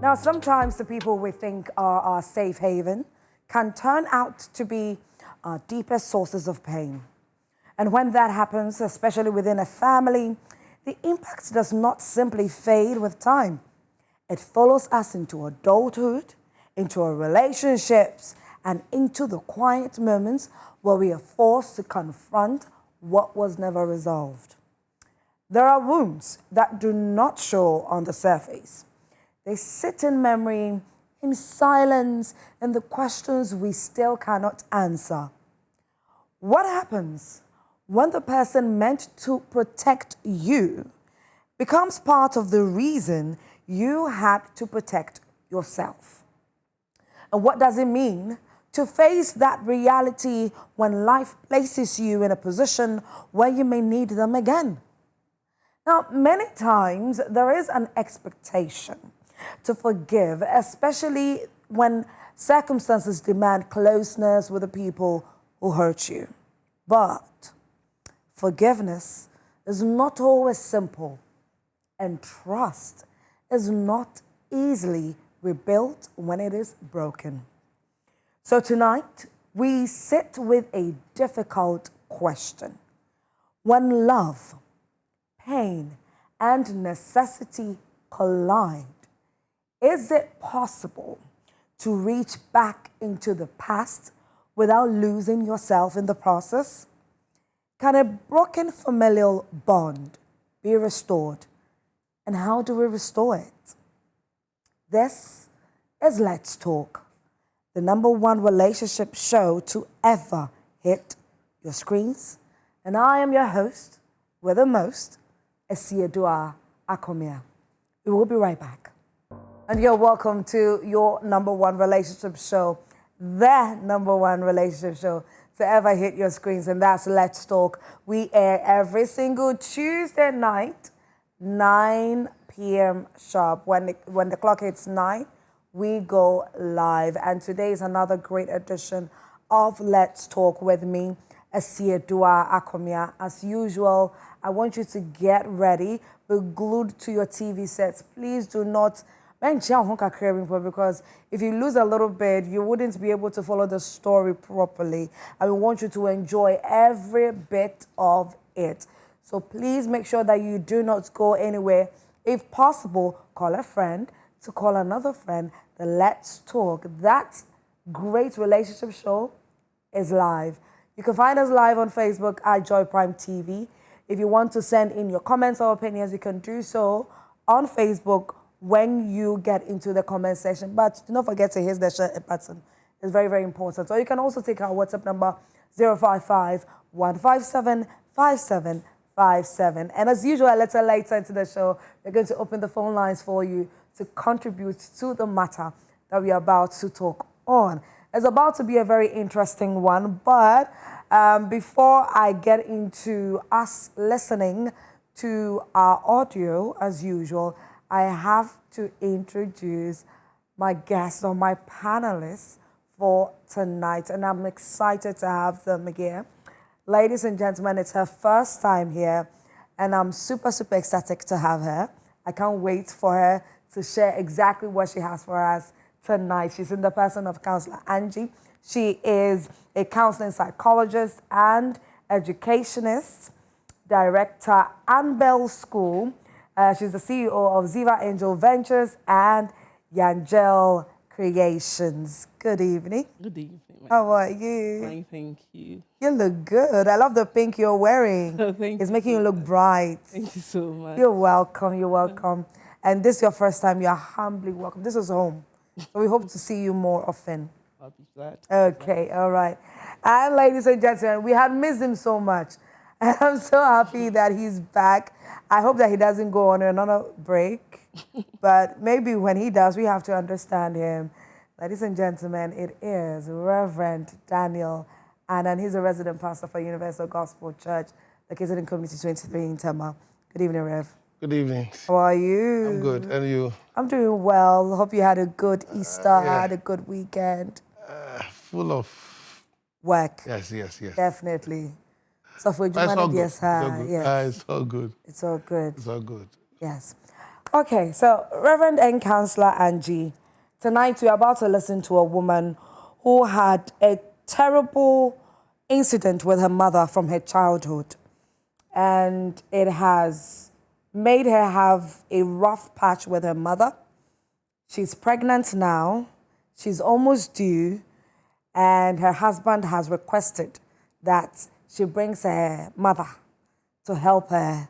Now, sometimes the people we think are our safe haven can turn out to be our deepest sources of pain. And when that happens, especially within a family, the impact does not simply fade with time. It follows us into adulthood, into our relationships, and into the quiet moments where we are forced to confront what was never resolved. There are wounds that do not show on the surface. They sit in memory, in silence, and the questions we still cannot answer. What happens when the person meant to protect you becomes part of the reason you had to protect yourself? And what does it mean to face that reality when life places you in a position where you may need them again? Now, many times there is an expectation to forgive, especially when circumstances demand closeness with the people who hurt you. But forgiveness is not always simple, and trust is not easily rebuilt when it is broken. So tonight, we sit with a difficult question. When love, pain, and necessity collide, is it possible to reach back into the past without losing yourself in the process? Can a broken familial bond be restored? And how do we restore it? This is Let's Talk, the #1 relationship show to ever hit your screens. And I am your host, with the most, Esiedua Akomia. We will be right back. And you're welcome to your #1 relationship show, the #1 relationship show to ever hit your screens, and that's Let's Talk. We air every single Tuesday night, 9 p.m. sharp. When the clock hits 9, we go live. And today is another great edition of Let's Talk with me, Esiedua Akomia. As usual, I want you to get ready, be glued to your TV sets. Please do not because if you lose a little bit, you wouldn't be able to follow the story properly. And we want you to enjoy every bit of it. So please make sure that you do not go anywhere. If possible, call a friend to call another friend. The Let's Talk, that great relationship show, is live. You can find us live on Facebook at Joy Prime TV. If you want to send in your comments or opinions, you can do so on Facebook when you get into the comment section. But do not forget to hit the share button. It's very, very important. Or you can also take our WhatsApp number 055-157-5757. And as usual, a little later into the show, we're going to open the phone lines for you to contribute to the matter that we are about to talk on. It's about to be a very interesting one, but before I get into us listening to our audio, as usual, I have to introduce my guests or my panelists for tonight, and I'm excited to have them here. Ladies and gentlemen, it's her first time here, and I'm super, super ecstatic to have her. I can't wait for her to share exactly what she has for us tonight. She's in the person of Counselor Angie. She is a counseling psychologist and educationist, director, Anbel School. She's the CEO of Ziva Angel Ventures and Yangel Creations. Good evening. Good evening. How are you? Fine, thank you. You look good. I love the pink you're wearing. Oh, thank it's you making so you look bright. Thank you so much. You're welcome. You're welcome. And this is your first time. You're humbly welcome. This is home. So we hope to see you more often. I'll be glad. Okay, all right. And ladies and gentlemen, we had missed him so much. And I'm so happy that he's back. I hope that he doesn't go on another break. But maybe when he does, we have to understand him. Ladies and gentlemen, it is Reverend Daniel Annan. He's a resident pastor for Universal Gospel Church, located in Community 23 in Tema. Good evening, Rev. Good evening. How are you? I'm good. And you? I'm doing well. Hope you had a good Easter, had a good weekend. Full of work. Yes. Definitely. So for It's all good. yes, It's all good. yes. It's all good. It's all good. It's all good. Yes. Okay, so Reverend and Counselor Angie, tonight we're about to listen to a woman who had a terrible incident with her mother from her childhood. And it has made her have a rough patch with her mother. She's pregnant now. She's almost due. And her husband has requested that she brings her mother to help her,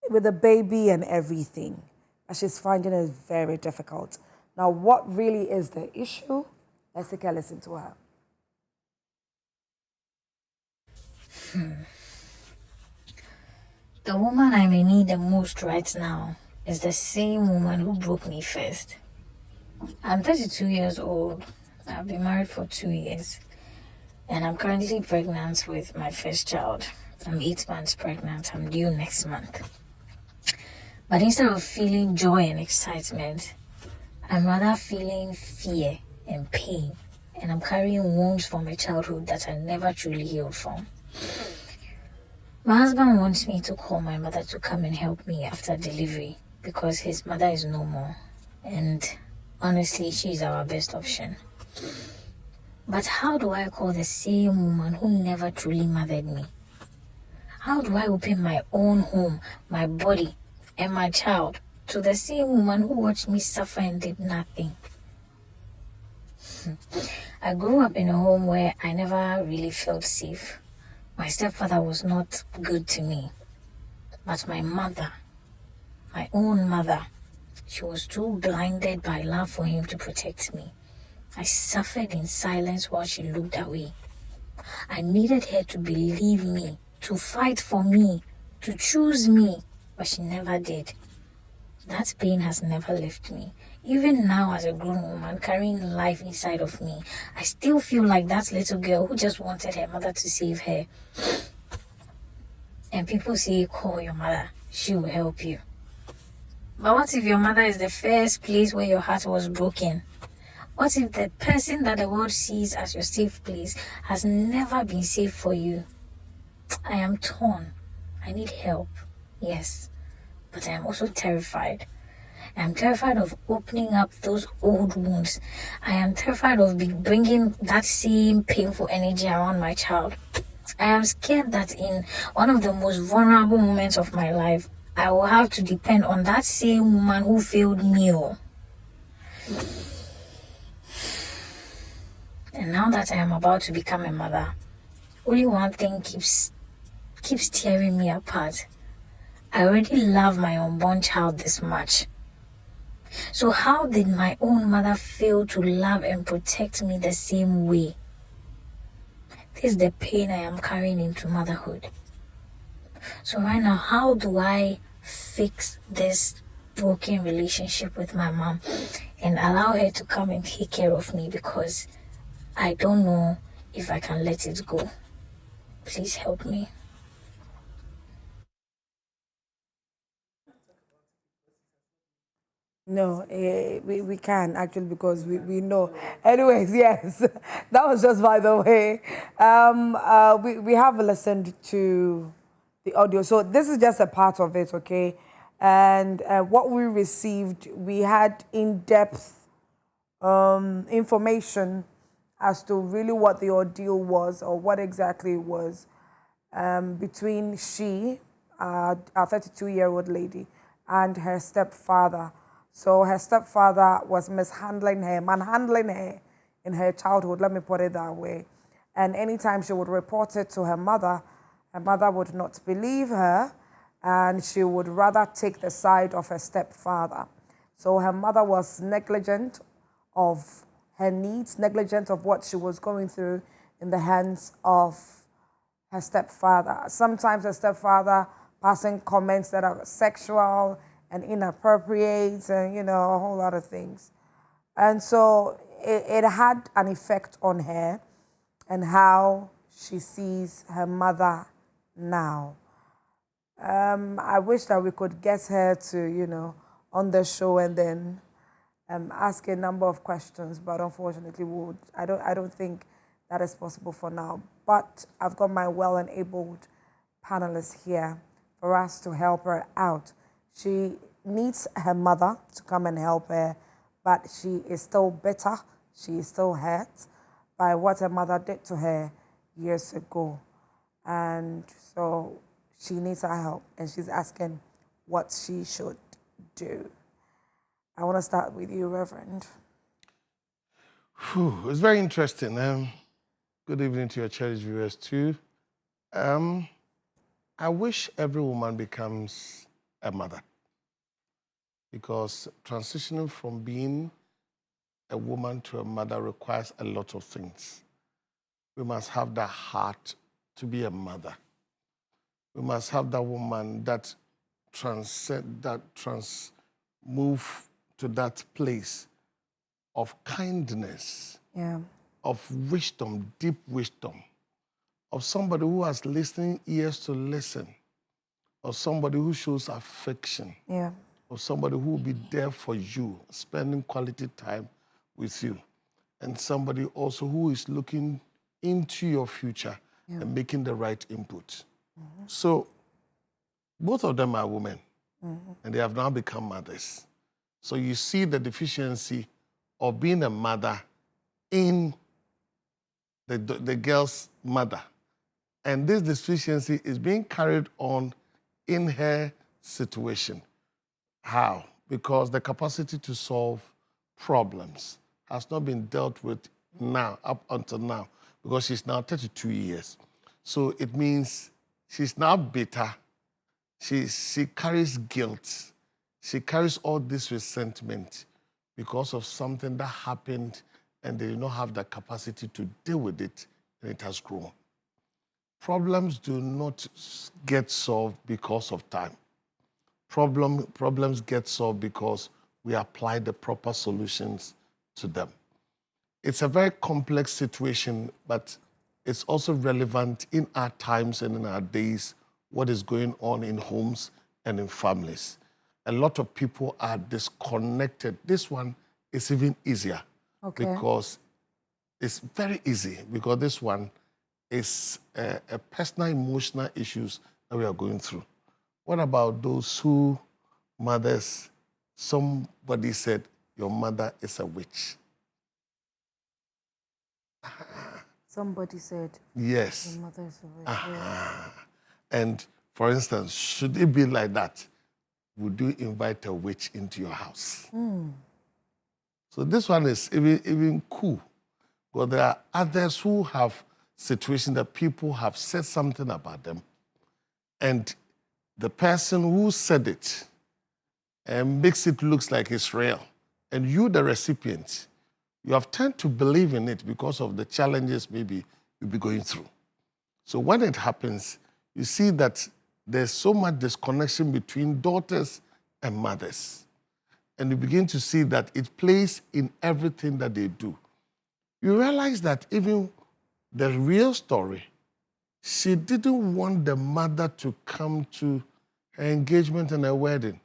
with the baby and everything. But she's finding it very difficult. Now, what really is the issue? Let's take a listen to her. The woman I may need the most right now is the same woman who broke me first. I'm 32 years old. I've been married for 2 years. And I'm currently pregnant with my first child. I'm 8 months pregnant. I'm due next month. But instead of feeling joy and excitement, I'm rather feeling fear and pain. And I'm carrying wounds from my childhood that I never truly healed from. My husband wants me to call my mother to come and help me after delivery because his mother is no more. And honestly, she's our best option. But how do I call the same woman who never truly mothered me? How do I open my own home, my body, and my child to the same woman who watched me suffer and did nothing? I grew up in a home where I never really felt safe. My stepfather was not good to me. But my mother, my own mother, she was too blinded by love for him to protect me. I suffered in silence while she looked away. I needed her to believe me, to fight for me, to choose me, but she never did. That pain has never left me. Even now, as a grown woman carrying life inside of me, I still feel like that little girl who just wanted her mother to save her. And people say, call your mother, she will help you. But what if your mother is the first place where your heart was broken? What if the person that the world sees as your safe place has never been safe for you? I am torn. I need help, yes. But I am also terrified. I am terrified of opening up those old wounds. I am terrified of bringing that same painful energy around my child. I am scared that in one of the most vulnerable moments of my life, I will have to depend on that same woman who failed me. And now that I am about to become a mother, only one thing keeps tearing me apart. I already love my unborn child this much. So how did my own mother fail to love and protect me the same way? This is the pain I am carrying into motherhood. So right now, how do I fix this broken relationship with my mom and allow her to come and take care of me? Because I don't know if I can let it go. Please help me. No, we can actually because we know. Anyways, yes, that was just by the way. We have listened to the audio, so this is just a part of it, okay? And what we received, we had in-depth information as to really what the ordeal was or what exactly it was between she, our 32-year-old lady, and her stepfather. So her stepfather was manhandling her in her childhood, let me put it that way. And anytime she would report it to her mother would not believe her, and she would rather take the side of her stepfather. So her mother was negligent of her needs, negligent of what she was going through in the hands of her stepfather. Sometimes her stepfather passing comments that are sexual and inappropriate and, a whole lot of things. And so it had an effect on her and how she sees her mother now. I wish that we could get her to, on the show and then ask a number of questions, but unfortunately, I don't think that is possible for now. But I've got my well and abled panelists here for us to help her out. She needs her mother to come and help her, but she is still bitter. She is still hurt by what her mother did to her years ago. And so she needs our help, and she's asking what she should do. I want to start with you, Reverend. It's very interesting. Good evening to your church viewers too. I wish every woman becomes a mother, because transitioning from being a woman to a mother requires a lot of things. We must have the heart to be a mother. We must have that woman that move to that place of kindness, of wisdom, deep wisdom, of somebody who has listening ears to listen, of somebody who shows affection, of somebody who will be there for you, spending quality time with you, and somebody also who is looking into your future and making the right input. So both of them are women, and they have now become mothers. So you see the deficiency of being a mother in the girl's mother. And this deficiency is being carried on in her situation. How? Because the capacity to solve problems has not been dealt with now, up until now, because she's now 32 years. So it means she's now bitter. She carries guilt. She carries all this resentment because of something that happened, and they do not have the capacity to deal with it, and it has grown. Problems do not get solved because of time. Problems get solved because we apply the proper solutions to them. It's a very complex situation, but it's also relevant in our times and in our days, what is going on in homes and in families. A lot of people are disconnected. This one is even easier because it's very easy, because this one is a personal, emotional issues that we are going through. What about those who mothers, somebody said, your mother is a witch? Somebody said, yes. your mother is a witch. And for instance, should it be like that, would you invite a witch into your house? So this one is even cool. But there are others who have situations that people have said something about them, and the person who said it makes it look like it's real. And you, the recipient, you have tend to believe in it because of the challenges maybe you'll be going through. So when it happens, you see that there's so much disconnection between daughters and mothers. And you begin to see that it plays in everything that they do. You realize that even the real story, she didn't want the mother to come to her engagement and her wedding.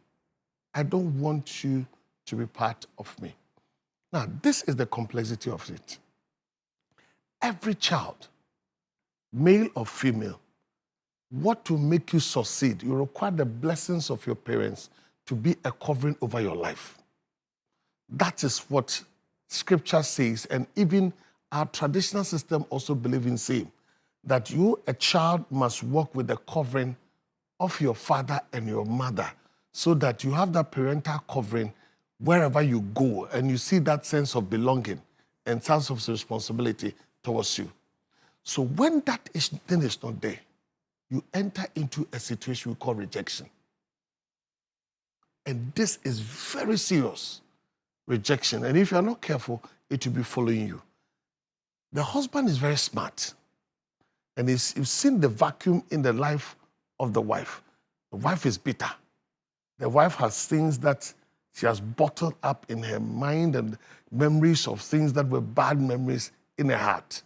I don't want you to be part of me. Now, this is the complexity of it. Every child, male or female, what will make you succeed? You require the blessings of your parents to be a covering over your life. That is what Scripture says, and even our traditional system also believes in same, that you, a child, must walk with the covering of your father and your mother, so that you have that parental covering wherever you go, and you see that sense of belonging and sense of responsibility towards you. So when that thing is not there, you enter into a situation we call rejection. And this is very serious, rejection. And if you're not careful, it will be following you. The husband is very smart. And you've seen the vacuum in the life of the wife. The wife is bitter. The wife has things that she has bottled up in her mind, and memories of things that were bad memories in her heart.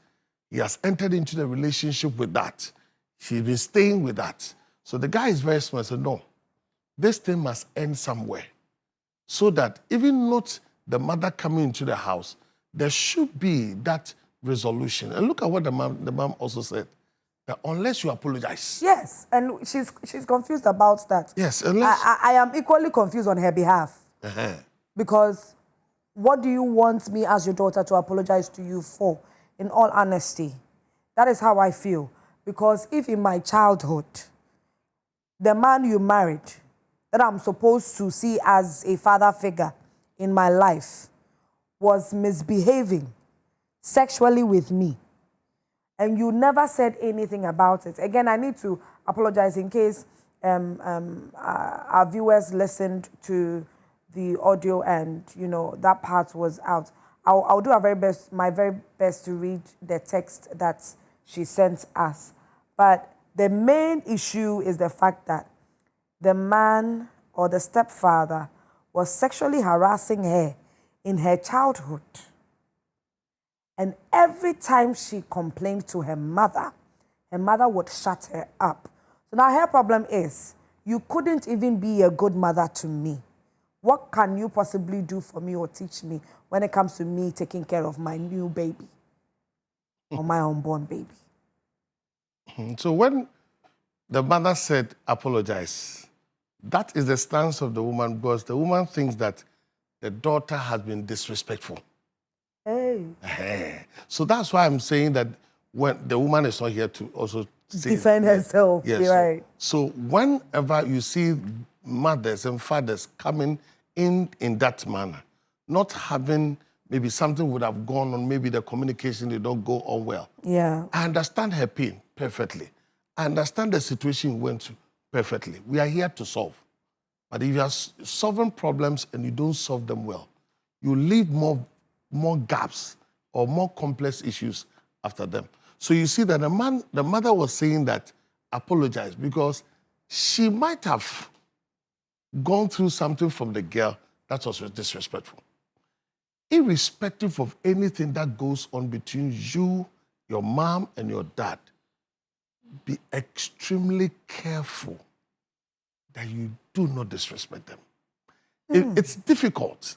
He has entered into the relationship with that. She's been staying with that. So the guy is very smart. So no, this thing must end somewhere, so that even not the mother coming into the house, there should be that resolution. And look at what the mom also said. that unless you apologize. Yes, and she's confused about that. Yes, unless... I am equally confused on her behalf. Because what do you want me as your daughter to apologize to you for, in all honesty? That is how I feel. Because if in my childhood, the man you married, that I'm supposed to see as a father figure in my life, was misbehaving sexually with me, and you never said anything about it. Again, I need to apologize in case our viewers listened to the audio and, you know, that part was out. I'll do my very best to read the text that she sent us. But the main issue is the fact that the man or the stepfather was sexually harassing her in her childhood. And every time she complained to her mother would shut her up. So now her problem is, you couldn't even be a good mother to me. What can you possibly do for me or teach me when it comes to me taking care of my new baby or my unborn baby? So when the mother said apologize, that is the stance of the woman, because the woman thinks that the daughter has been disrespectful. Hey. So that's why I'm saying that when the woman is not here to also defend herself. Yes. You're right. So whenever you see mothers and fathers coming in that manner, not having maybe something would have gone on, maybe the communication did not go on well. Yeah. I understand her pain perfectly. I understand the situation you went through perfectly. We are here to solve. But if you are solving problems and you don't solve them well, you leave more gaps or more complex issues after them. So you see that the mother was saying that apologize because she might have gone through something from the girl that was disrespectful. Irrespective of anything that goes on between you, your mom, and your dad, be extremely careful that you do not disrespect them. It's difficult.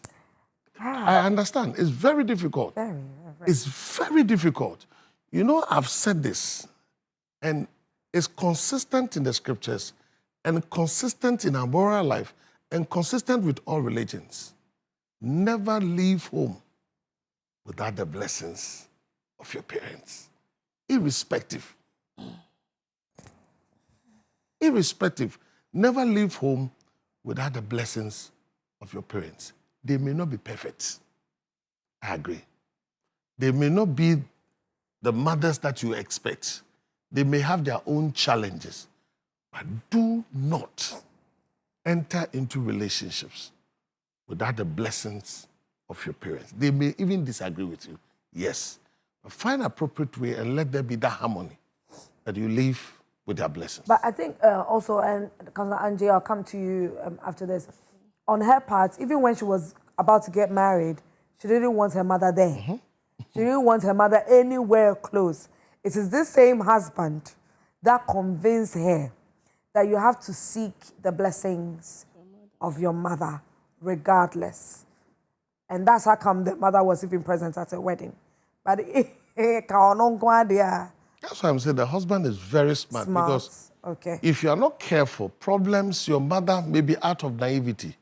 I understand. It's very difficult. It's very difficult. You know, I've said this, and it's consistent in the scriptures, and consistent in our moral life, and consistent with all religions. Never leave home without the blessings of your parents, irrespective. Irrespective. Never leave home without the blessings of your parents. They may not be perfect. I agree. They may not be the mothers that you expect. They may have their own challenges. But do not enter into relationships without the blessings of your parents. They may even disagree with you. Yes. But find an appropriate way and let there be that harmony that you live with their blessings. But I think also, and Angie, I'll come to you after this. On her part, even when she was about to get married, she didn't want her mother there. She didn't want her mother anywhere close. It is this same husband that convinced her that you have to seek the blessings of your mother regardless. And that's how come the mother was even present at her wedding. But that's why I'm saying the husband is very smart. Because if you are not careful, problems, your mother may be out of naivety,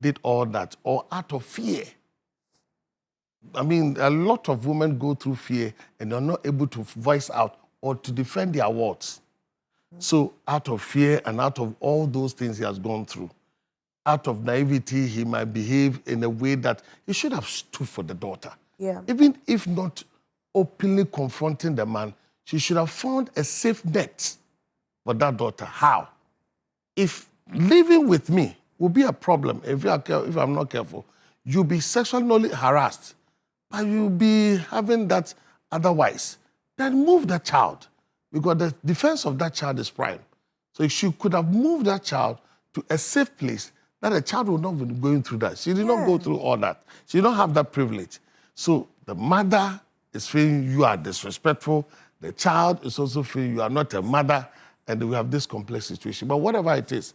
did all that, or out of fear. I mean, a lot of women go through fear and they're not able to voice out or to defend their words. So out of fear and out of all those things he has gone through, out of naivety, he might behave in a way that he should have stood for the daughter. Yeah. Even if not openly confronting the man, she should have found a safe net for that daughter. How? If living with me will be a problem, if I'm not careful, you'll be sexually harassed, but you'll be having that otherwise, then move the child, because the defense of that child is prime. So if she could have moved that child to a safe place, that the child would not be going through that. She did not go through all that. She did not have that privilege. So the mother is feeling you are disrespectful. The child is also feeling you are not a mother, and we have this complex situation. But whatever it is,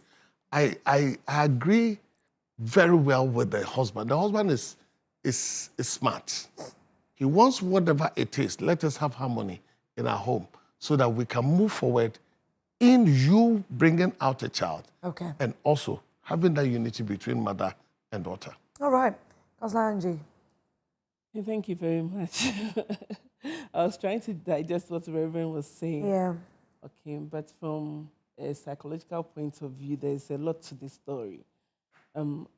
I agree very well with the husband. The husband is smart. He wants whatever it is. Let us have harmony in our home so that we can move forward in you bringing out a child. Okay. And also having that unity between mother and daughter. All right. Councillor Angie. Thank you very much. I was trying to digest what the Reverend was saying. Yeah. Okay, but from a psychological point of view, there's a lot to this story.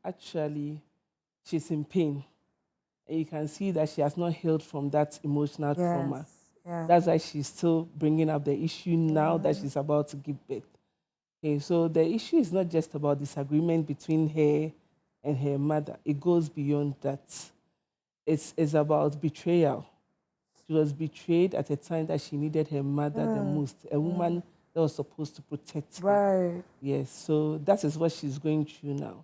Actually, she's in pain. And you can see that she has not healed from that emotional trauma. Yeah. That's why she's still bringing up the issue now that she's about to give birth. Okay, so the issue is not just about disagreement between her and her mother. It goes beyond that. It's about betrayal. She was betrayed at a time that she needed her mother the most, a woman that was supposed to protect her. Right. Yes, so that is what she's going through now.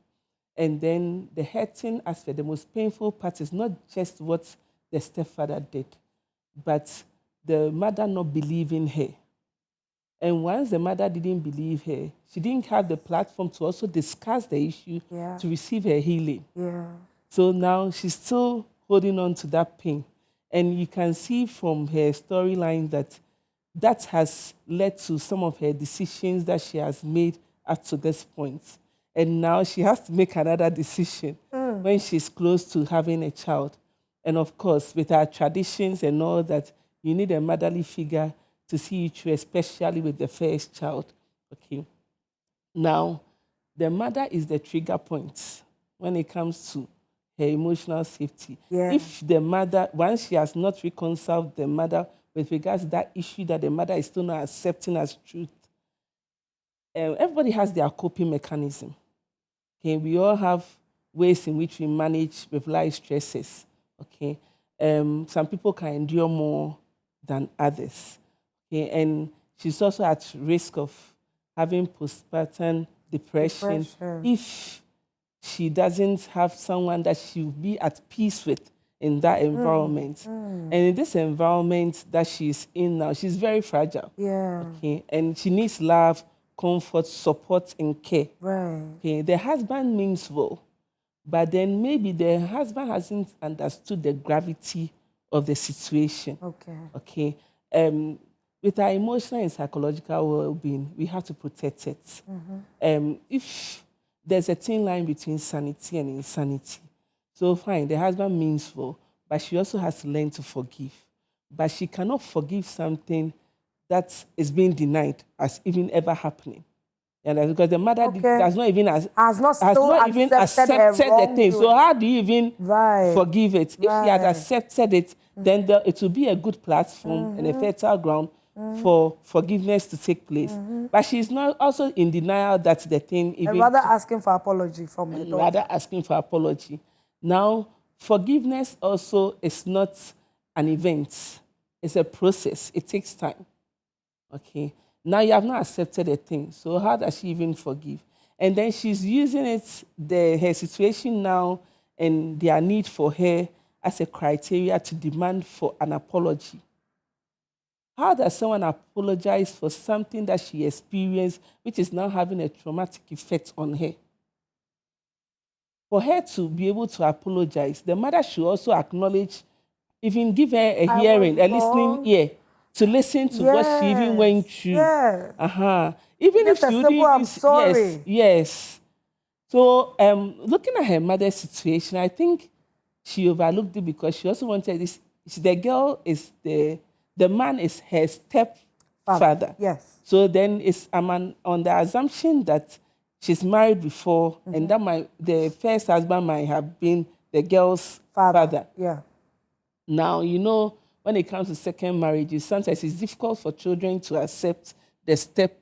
And then the hurting aspect, the most painful part is not just what the stepfather did, but the mother not believing her. And once the mother didn't believe her, she didn't have the platform to also discuss the issue to receive her healing. Yeah. So now she's still holding on to that pain. And you can see from her storyline that that has led to some of her decisions that she has made up to this point. And now she has to make another decision when she's close to having a child. And of course, with our traditions and all that, you need a motherly figure to see you through, especially with the first child. Okay. Now, the mother is the trigger point when it comes to her emotional safety. Yeah. If the mother, once she has not reconciled the mother with regards to that issue that the mother is still not accepting as truth, everybody has their coping mechanism. Okay, we all have ways in which we manage with life stresses. Okay, some people can endure more than others. Okay, and she's also at risk of having postpartum depression if she doesn't have someone that she'll be at peace with in that environment. And in this environment that she's in now, she's very fragile. Yeah. Okay, and she needs love, comfort, support, and care. Right. Okay, the husband means well, but then maybe the husband hasn't understood the gravity of the situation. Okay. Okay. With our emotional and psychological well-being, we have to protect it. If there's a thin line between sanity and insanity, so fine, the husband means well, but she also has to learn to forgive. But she cannot forgive something that is being denied as even ever happening. And because the mother does not even has not even accepted the thing. So how do you even forgive it? If she had accepted it, then it will be a good platform and a fertile ground for forgiveness to take place. But she's not also in denial that the thing even... And rather asking for apology from her daughter. Rather asking for apology. Now, forgiveness also is not an event. It's a process. It takes time. Okay? Now you have not accepted a thing. So how does she even forgive? And then she's using it, her situation now and their need for her as a criteria to demand for an apology. How does someone apologize for something that she experienced, which is now having a traumatic effect on her? For her to be able to apologize, the mother should also acknowledge, even give her a hearing, a listening ear, to listen to what she even went through. Yes. Even if she wouldn't... I'm sorry. Yes. So, looking at her mother's situation, I think she overlooked it because she also wanted this. The girl is the man is her stepfather. Yes. So then I'm on the assumption that she's married before and that the first husband might have been the girl's father. Yeah. Now, you know, when it comes to second marriages, sometimes it's difficult for children to accept the step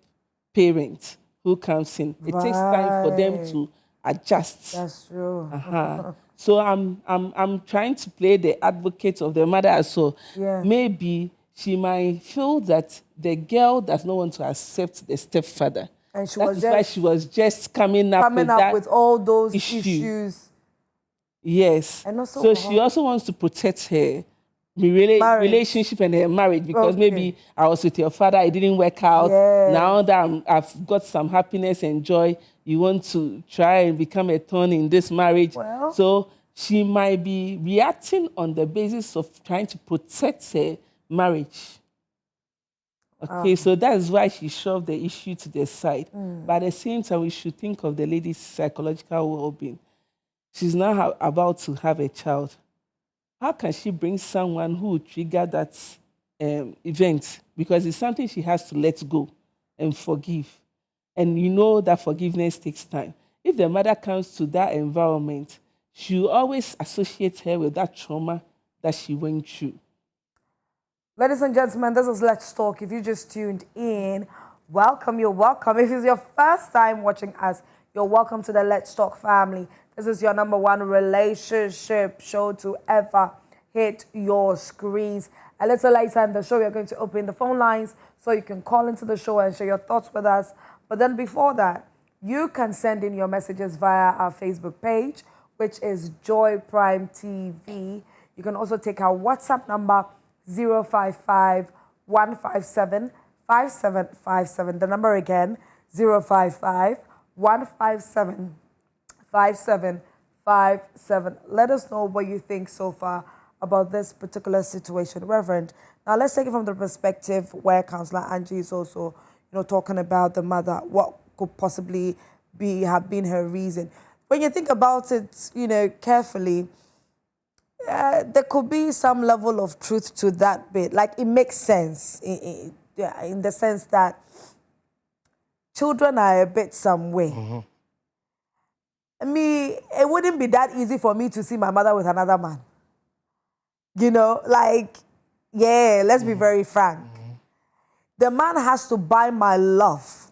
parent who comes in. It takes time for them to adjust. That's true. So I'm trying to play the advocate of the mother as well. Yeah. Maybe she might feel that the girl does not want to accept the stepfather. And That's why she was just coming up with all those issues. Yes. And also, so she also wants to protect her relationship and her marriage because maybe I was with your father, it didn't work out. Yes. Now that I've got some happiness and joy, you want to try and become a thorn in this marriage. Well, so she might be reacting on the basis of trying to protect her marriage. Okay, so that's why she shoved the issue to the side. But at the same time, we should think of the lady's psychological well-being. She's now about to have a child. How can she bring someone who will trigger that event? Because it's something she has to let go and forgive. And you know that forgiveness takes time. If the mother comes to that environment, she will always associate her with that trauma that she went through. Ladies and gentlemen, this is Let's Talk. If you just tuned in, welcome, you're welcome. If it's your first time watching us, you're welcome to the Let's Talk family. This is your #1 relationship show to ever hit your screens. A little later in the show, we're going to open the phone lines so you can call into the show and share your thoughts with us. But then before that, you can send in your messages via our Facebook page, which is Joy Prime TV. You can also take our WhatsApp number, 055-157-5757. The number again, 055-157-5757. Let us know what you think so far about this particular situation. Reverend, now let's take it from the perspective where Councillor Angie is also, talking about the mother. What could possibly have been her reason? When you think about it, carefully, there could be some level of truth to that bit. Like, it makes sense in the sense that children are a bit some way. It wouldn't be that easy for me to see my mother with another man. Let's be very frank. The man has to buy my love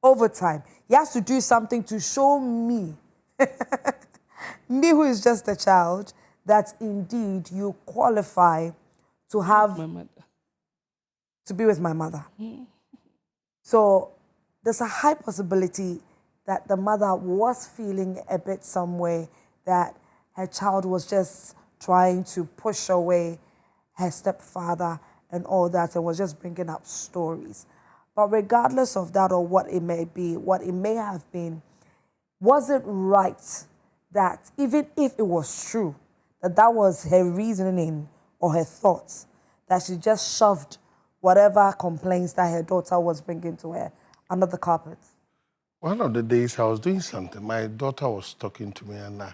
over time. He has to do something to show me, me who is just a child, that indeed you qualify to have, to be with my mother. So there's a high possibility that the mother was feeling a bit some way, that her child was just trying to push away her stepfather and all that, and was just bringing up stories. But regardless of that or what it may be, what it may have been, was it right that even if it was true, that was her reasoning or her thoughts, that she just shoved whatever complaints that her daughter was bringing to her under the carpet? One of the days I was doing something, my daughter was talking to me, and I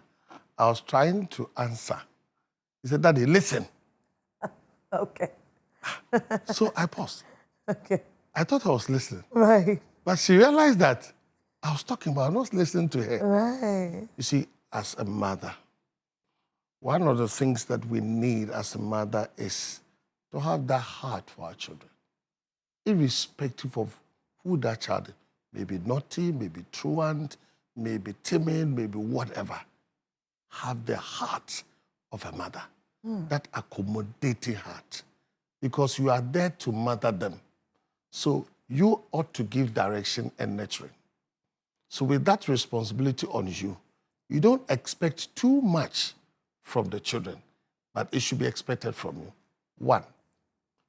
was trying to answer. He said, "Daddy, listen." Okay. So I paused. Okay. I thought I was listening. Right. But she realized that I was talking, but I was not listening to her. Right. You see, as a mother, one of the things that we need as a mother is to have that heart for our children, irrespective of who that child is. Maybe naughty, maybe truant, maybe timid, maybe whatever. Have the heart of a mother, that accommodating heart, because you are there to mother them. So you ought to give direction and nurturing. So with that responsibility on you, you don't expect too much from the children, but it should be expected from you. One,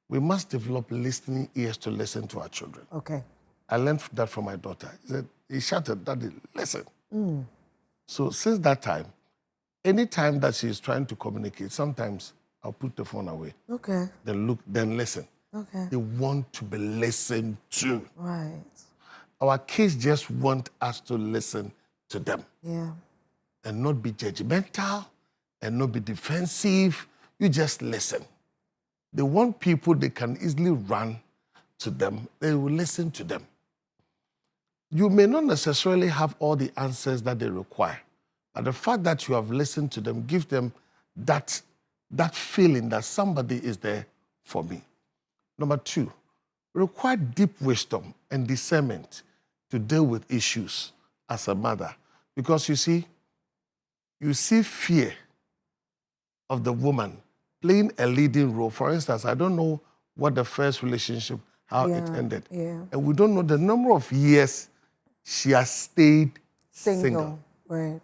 we must develop listening ears to listen to our children. Okay. I learned that from my daughter. He shouted, "Daddy, listen." So since that time, anytime that she is trying to communicate, sometimes I'll put the phone away. Okay. Then look, then listen. Okay. They want to be listened to. Right. Our kids just want us to listen to them. Yeah. And not be judgmental and not be defensive. You just listen. They want people they can easily run to them. They will listen to them. You may not necessarily have all the answers that they require, but the fact that you have listened to them gives them that feeling that somebody is there for me. Number two, require deep wisdom and discernment to deal with issues as a mother. Because you see fear of the woman playing a leading role. For instance, I don't know what the first relationship, how it ended. Yeah. And we don't know the number of years she has stayed single. Right.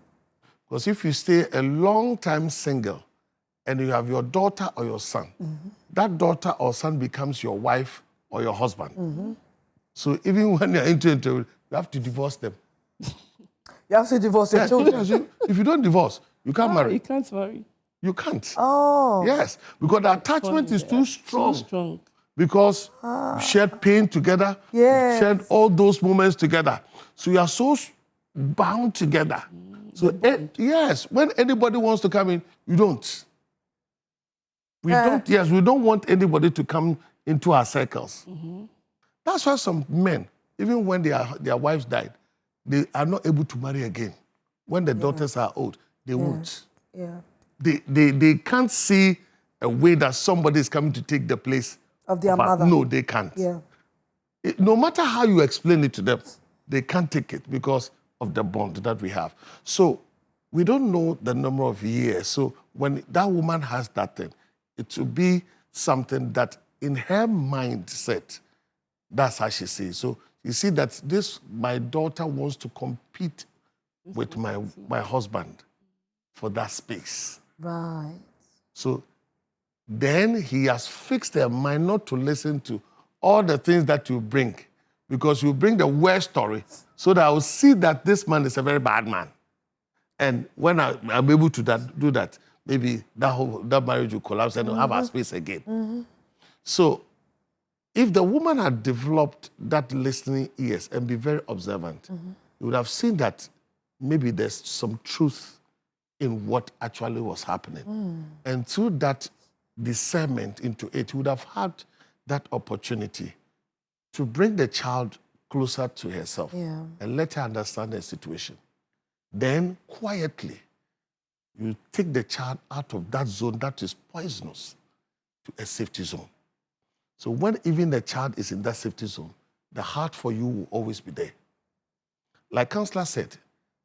Because if you stay a long time single and you have your daughter or your son, that daughter or son becomes your wife or your husband. So even when you're into it, you have to divorce them. You have to divorce your children. If you don't divorce, you can't marry. You can't marry. You can't. Oh. Yes, because the attachment is too strong. Too strong. because you shared pain together, Yes. you shared all those moments together. So you are so bound together. So yes, when anybody wants to come in, you don't. We don't want anybody to come into our circles. That's why some men, even when their wives died, they are not able to marry again. When the daughters are old, they won't. Yeah. They can't see a way that somebody is coming to take the place Of their mother. No, they can't. Yeah. No matter how you explain it to them, they can't take it because of the bond that we have. So we don't know the number of years. So when that woman has that thing, it will be something that in her mindset, that's how she sees. So you see that my daughter wants to compete with my husband for that space. Right. So then he has fixed her mind not to listen to all the things that you bring, because you bring the worst story, so that I will see that this man is a very bad man. And when I'm able to do that, maybe that marriage will collapse and we'll have our space again. So if the woman had developed that listening ears and be very observant, you would have seen that maybe there's some truth in what actually was happening. And through that discernment into it, you would have had that opportunity to bring the child closer to herself and let her understand the situation. Then, quietly, you take the child out of that zone that is poisonous to a safety zone. So when even the child is in that safety zone, the heart for you will always be there. Like Counselor said,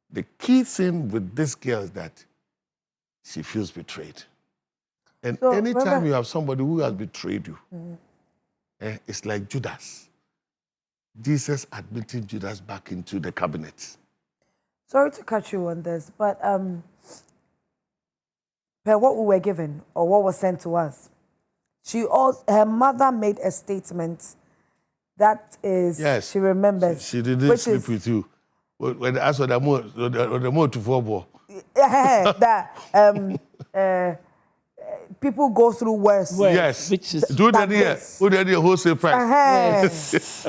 the key thing with this girl is that she feels betrayed. And So, anytime you have somebody who has betrayed you, it's like Judas. Jesus admitted Judas back into the cabinet. Sorry to cut you on this, but per what we were given or what was sent to us, her mother made a statement that is, yes, she remembers. She didn't sleep with you. When I asked for the more to football. That people go through worse. Yes. Which is do that here. Who did the wholesale price? yes.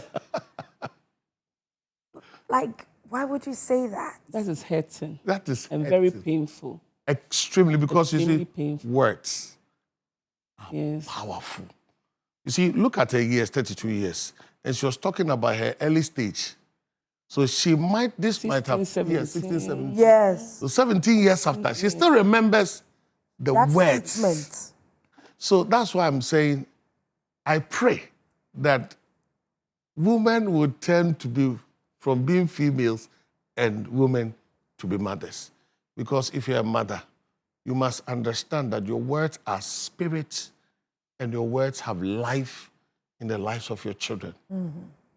Like, why would you say that? That is hurting. That is and very painful. Extremely, because extremely you see, painful. Words are yes. powerful. You see, look at her years, 32 years, and she was talking about her early stage. So she might, 17. 16, 17. Yes. So 17 years after, she still remembers the words. Statement. So that's why I'm saying, I pray that women would tend to be from being females and women to be mothers. Because if you're a mother, you must understand that your words are spirit and your words have life in the lives of your children.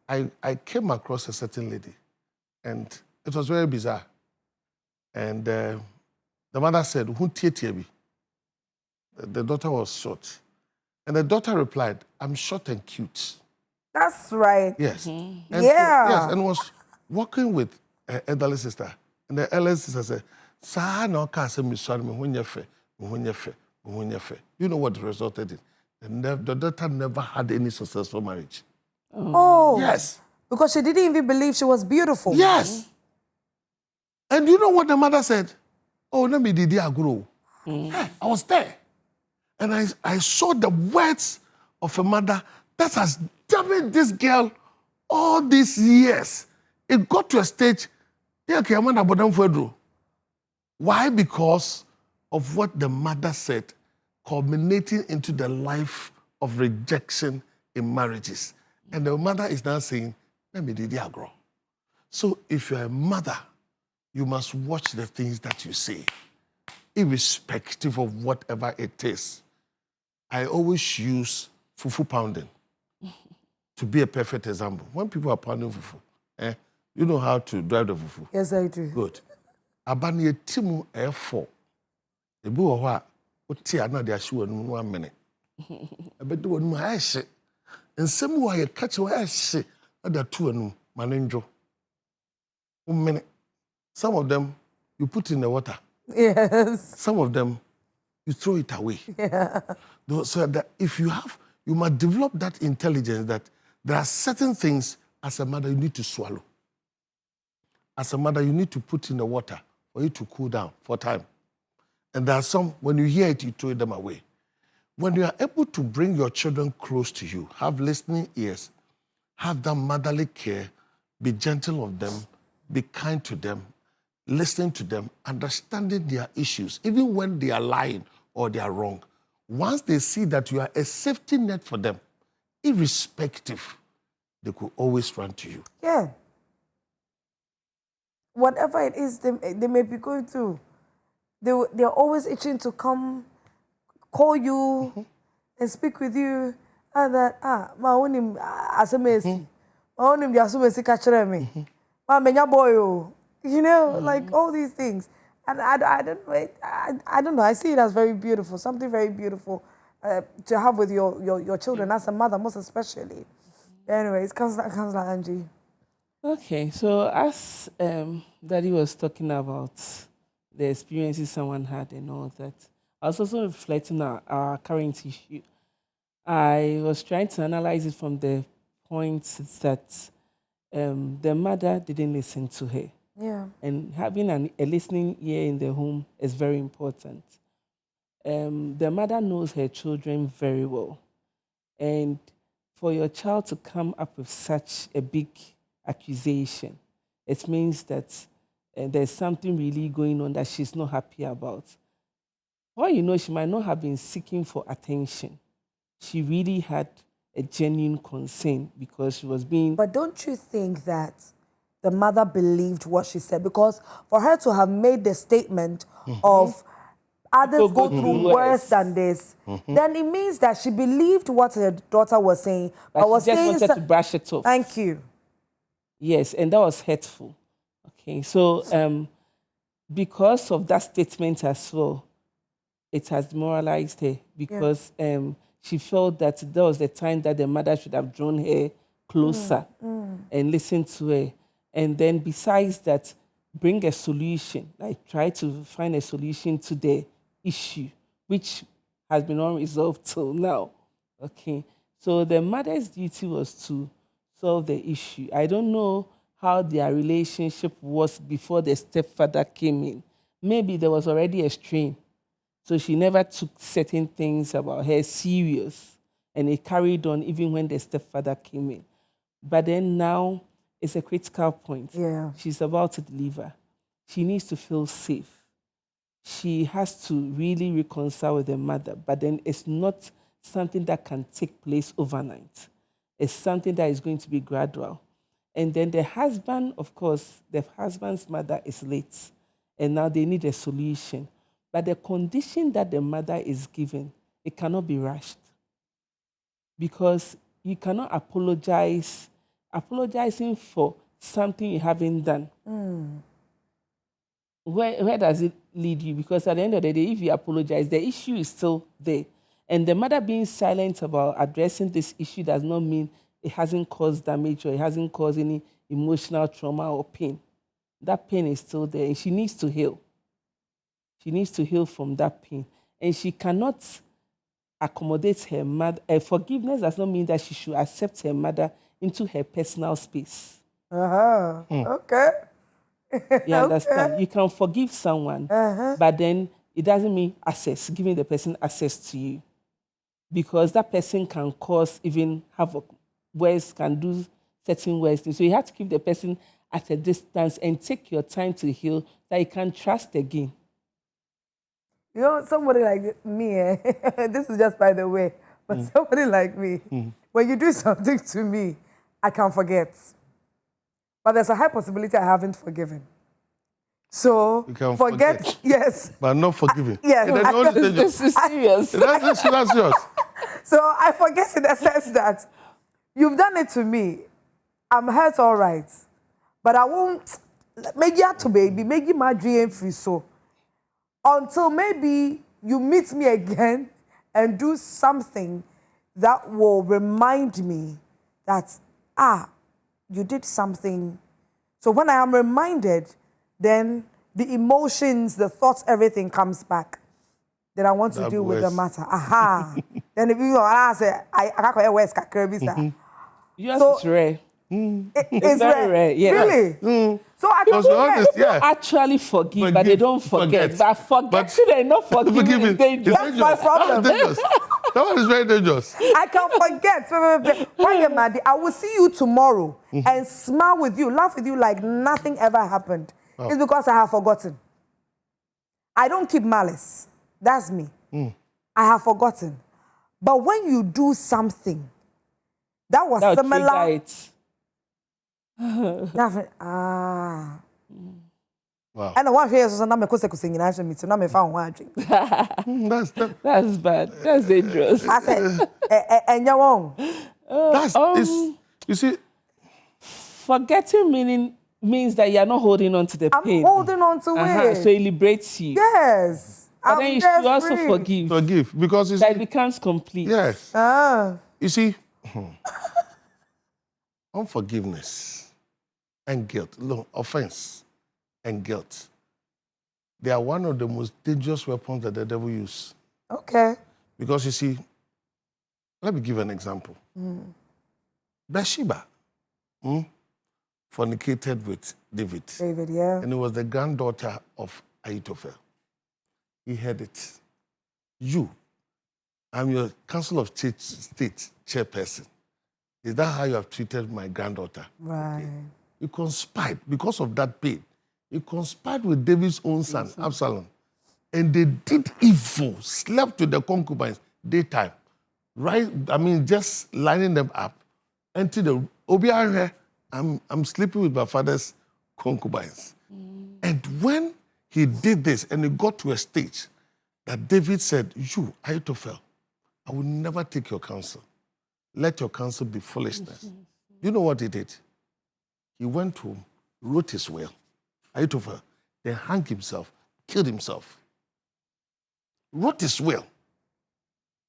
I came across a certain lady, and it was very bizarre. And the mother said, the daughter was short. And the daughter replied, I'm short and cute. That's right. Yes. And Yeah. and was working with her elderly sister. And the elderly sister said, you know what resulted in? The daughter never had any successful marriage. Oh. Yes. Because she didn't even believe she was beautiful. Yes. And you know what the mother said? Oh, let me did grow. I was there. And I saw the words of a mother that has damaged this girl all these years. It got to a stage, why? Because of what the mother said, culminating into the life of rejection in marriages. And the mother is now saying, let me do the agro. So if you're a mother, you must watch the things that you say, irrespective of whatever it is. I always use fufu pounding to be a perfect example. When people are pounding fufu, you know how to drive the fufu? Yes, I do. Good. Abani timu F4. Ebi wo ho a oti ana de ahye wanu no amene. Ebedu wanu ha ahye. Nsem wo ye ka che wo ahye ada tu wanu manenjo. Umene. Some of them you put in the water. Yes. Some of them you throw it away. Yeah. So that if you have You must develop that intelligence that there are certain things as a mother you need to swallow. As a mother, you need to put in the water for you to cool down for time. And there are some, when you hear it, you throw them away. When you are able to bring your children close to you, have listening ears, have that motherly care, be gentle of them, be kind to them, listening to them, understanding their issues, even when they are lying or they are wrong. Once they see that you are a safety net for them, irrespective, they could always run to you. Yeah. Whatever it is they may be going through, they're always itching to come, call you, and speak with you. And that, ma onim asemesi, ma onim di asumesi kachere me, ma menya boyo, you know, like all these things. And I don't know. I see it as very beautiful, something very beautiful to have with your children as a mother, most especially. Anyways, comes like Angie. Okay, so as Daddy was talking about the experiences someone had and all that, I was also reflecting on our current issue. I was trying to analyze it from the point that the mother didn't listen to her. Yeah. And having a listening ear in the home is very important. The mother knows her children very well. And for your child to come up with such a big accusation, it means that there's something really going on that she's not happy about. Or, you know, she might not have been seeking for attention. She really had a genuine concern because she was being... But don't you think that the mother believed what she said? Because for her to have made the statement of others go through worse than this, then it means that she believed what her daughter was saying. But was she just saying wanted to brush it off. Thank you. Yes, and that was hurtful. Okay, so because of that statement as well, it has demoralized her because she felt that there was the time that the mother should have drawn her closer and listened to her. And then besides that, bring a solution, like try to find a solution to the issue, which has been unresolved till now. Okay, so the mother's duty was to solve the issue. I don't know how their relationship was before the stepfather came in. Maybe there was already a strain. So she never took certain things about her serious. And it carried on even when the stepfather came in. But then now it's a critical point. Yeah. She's about to deliver. She needs to feel safe. She has to really reconcile with the mother. But then it's not something that can take place overnight. It's something that is going to be gradual. And then the husband, of course, the husband's mother is late. And now they need a solution. But the condition that the mother is given, it cannot be rushed. Because you cannot apologize, apologizing for something you haven't done. Where does it lead you? Because at the end of the day, if you apologize, the issue is still there. And the mother being silent about addressing this issue does not mean it hasn't caused damage or it hasn't caused any emotional trauma or pain. That pain is still there, and she needs to heal. She needs to heal from that pain. And she cannot accommodate her mother. Forgiveness does not mean that she should accept her mother into her personal space. Okay. You understand? Okay. You can forgive someone, but then it doesn't mean access, giving the person access to you. Because that person can cause even havoc. Words can do certain words. So you have to keep the person at a distance and take your time to heal so that you can trust again. You know, somebody like me, this is just by the way, but somebody like me, when you do something to me, I can forget. But there's a high possibility I haven't forgiven. So, you can forget, yes. But not forgiving. Yes. This is serious. That's serious. So, I forget in the sense that you've done it to me. I'm hurt all right. But I won't, make you to baby, make you my dream free so. Until maybe you meet me again and do something that will remind me that, you did something. So when I am reminded, then the emotions, the thoughts, everything comes back. Then I want to deal with the matter. Aha. Then if you say, I can't wear West Kakirby. Yours So- is rare. It's very rare, yes. Really? So I To be honest, forget. yeah. Actually forgive, but they don't forget. But forgetting and not forgiving Forgive is me. dangerous. That's my problem. That is dangerous. That one is very dangerous. I can forget. Why you mad? I will see you tomorrow and smile with you, laugh with you like nothing ever happened. Oh. It's because I have forgotten. I don't keep malice. That's me. I have forgotten. But when you do something that was That would similar, trigger it. Wow. and the one here is na me kose kuse nyina hwe me ti na me fa ho adwen. That's bad. That's dangerous. I said, enya won. You see, Forgetting means that you're not holding on to the I'm pain. holding on to it. So it liberates you. Yes. But then you should also forgive. forgive because you That see, it becomes complete. yes. Ah. You see, unforgiveness and guilt, offense and guilt, they are one of the most dangerous weapons that the devil uses. Okay. Because you see, let me give an example. Bathsheba fornicated with David. David, yeah. And it was the granddaughter of Ahithophel. He heard it. You, I'm your Council of State chairperson. Is that how you have treated my granddaughter? Right. You conspired because of that pain. You conspired with David's own son, Absalom. And they did evil, slept with the concubines, daytime. Right? I mean, just lining them up. Until the Obiare, I'm sleeping with my father's concubines. And when he did this and it got to a stage that David said, you, Ahithophel, I will never take your counsel. Let your counsel be foolishness. You know what he did? He went home, wrote his will, Ahithophel, then hung himself, killed himself. Wrote his will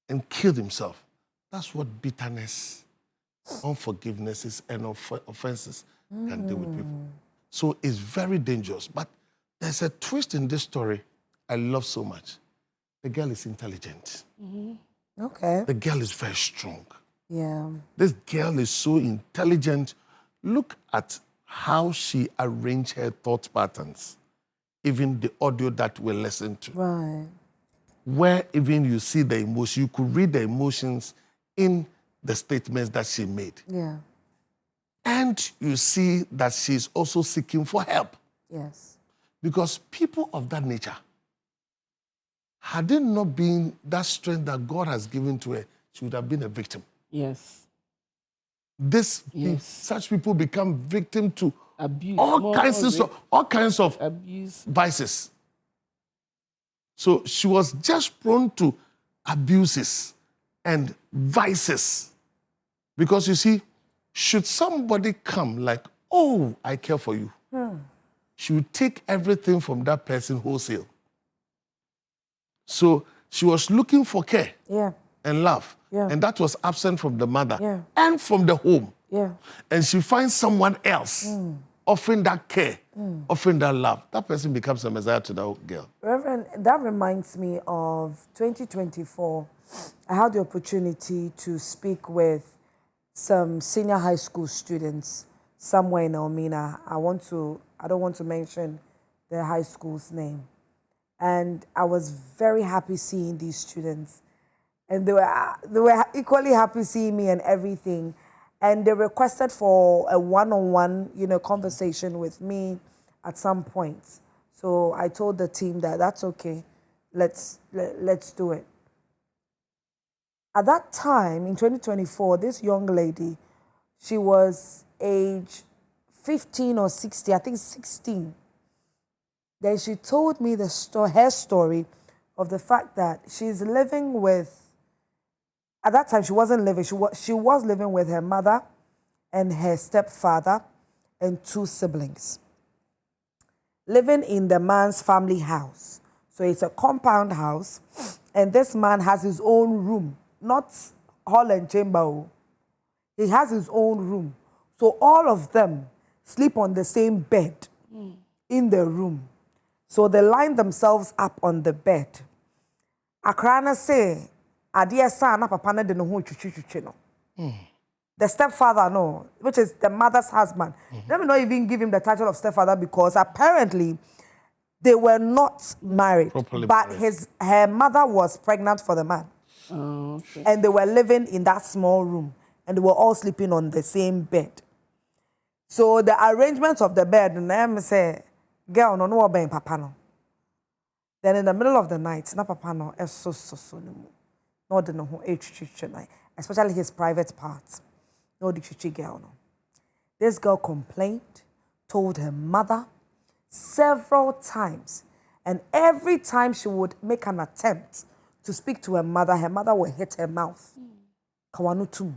and killed himself. That's what bitterness, unforgivenesses, and offenses can do with people. So it's very dangerous. But there's a twist in this story I love so much. The girl is intelligent. Okay. The girl is very strong. Yeah. This girl is so intelligent. Look at how she arranged her thought patterns, even the audio that we listen to. Right. Where even you see the emotion, you could read the emotions in the statements that she made. Yeah. And you see that she's also seeking for help. Yes. Because people of that nature, had it not been that strength that God has given to her, she would have been a victim. Yes. Such people become victim to Abuse. all kinds of abuse. vices. So she was just prone to abuses and vices. Because you see, should somebody come like, oh, I care for you, she would take everything from that person wholesale. So she was looking for care and love. Yeah. And that was absent from the mother Yeah. and from the home. Yeah. And she finds someone else offering that care, offering that love. That person becomes a messiah to that girl. Reverend, that reminds me of 2024. I had the opportunity to speak with some senior high school students somewhere in Elmina. I don't want to mention the high school's name. And I was very happy seeing these students. And they were equally happy seeing me and everything. And they requested for a one-on-one, conversation with me at some point. So I told the team that that's okay. Let's do it. At that time, in 2024, this young lady, she was age 15 or 16, I think 16. Then she told me her story of the fact that she's living with, at that time she wasn't living, she was living with her mother and her stepfather and 2 siblings. Living in the man's family house. So it's a compound house, and this man has his own room, not hall and chamber. He has his own room. So all of them sleep on the same bed in the room. So they line themselves up on the bed. Akrana say, adeɛ sa na papa no de no ho twitwi no. The stepfather, no, which is the mother's husband. Let me not even give him the title of stepfather because apparently they were not married. Properly but married. her mother was pregnant for the man. Oh, okay. And they were living in that small room. And they were all sleeping on the same bed. So the arrangement of the bed, and them say, girl, no obeying papa no. Then in the middle of the night, na papa no, so no more. No, the no especially his private parts. No, the chichi girl no. This girl complained, told her mother several times, and every time she would make an attempt to speak to her mother would hit her mouth. Kawanutum.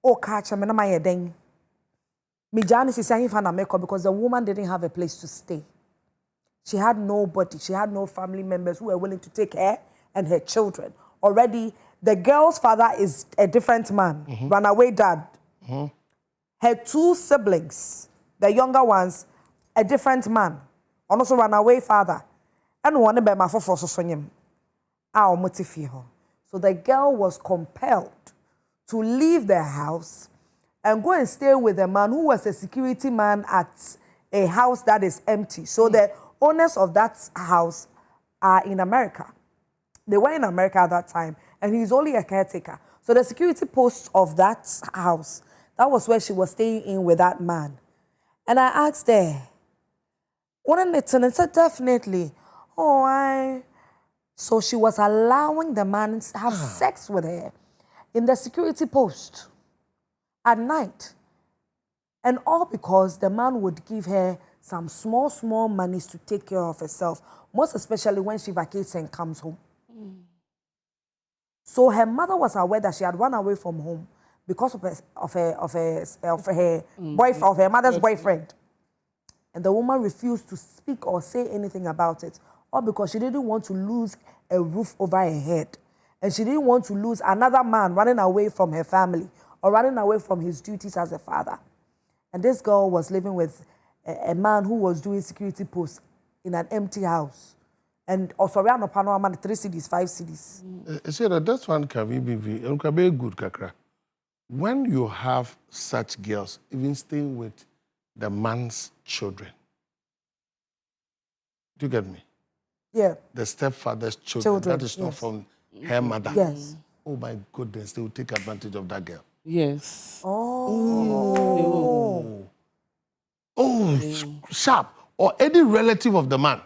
Oh, catch me na my ding. Me Janice is saying because the woman didn't have a place to stay. She had nobody. She had no family members who were willing to take her and her children. Already, the girl's father is a different man, runaway dad. Her two siblings, the younger ones, a different man, and also runaway father. And one of them for so So the girl was compelled to leave their house and go and stay with a man who was a security man at a house that is empty. So the owners of that house are in America. They were in America at that time, and he's only a caretaker. So the security post of that house, that was where she was staying in with that man. And I asked her, wouldn't it? And said, definitely. So she was allowing the man to have sex with her in the security post at night. And all because the man would give her some small monies to take care of herself, most especially when she vacates and comes home. So her mother was aware that she had run away from home because of her mother's boyfriend. And the woman refused to speak or say anything about it, all because she didn't want to lose a roof over her head. And she didn't want to lose another man running away from her family or running away from his duties as a father. And this girl was living with a man who was doing security posts in an empty house. And also, we are not 3 cities, 5 cities. See, that's one can be good, Kakra. When you have such girls, even staying with the man's children, do you get me? Yeah. The stepfather's children. That is not from her mother. Yes. Oh my goodness, they will take advantage of that girl. Yes. Oh. Sharp. Or any relative of the man.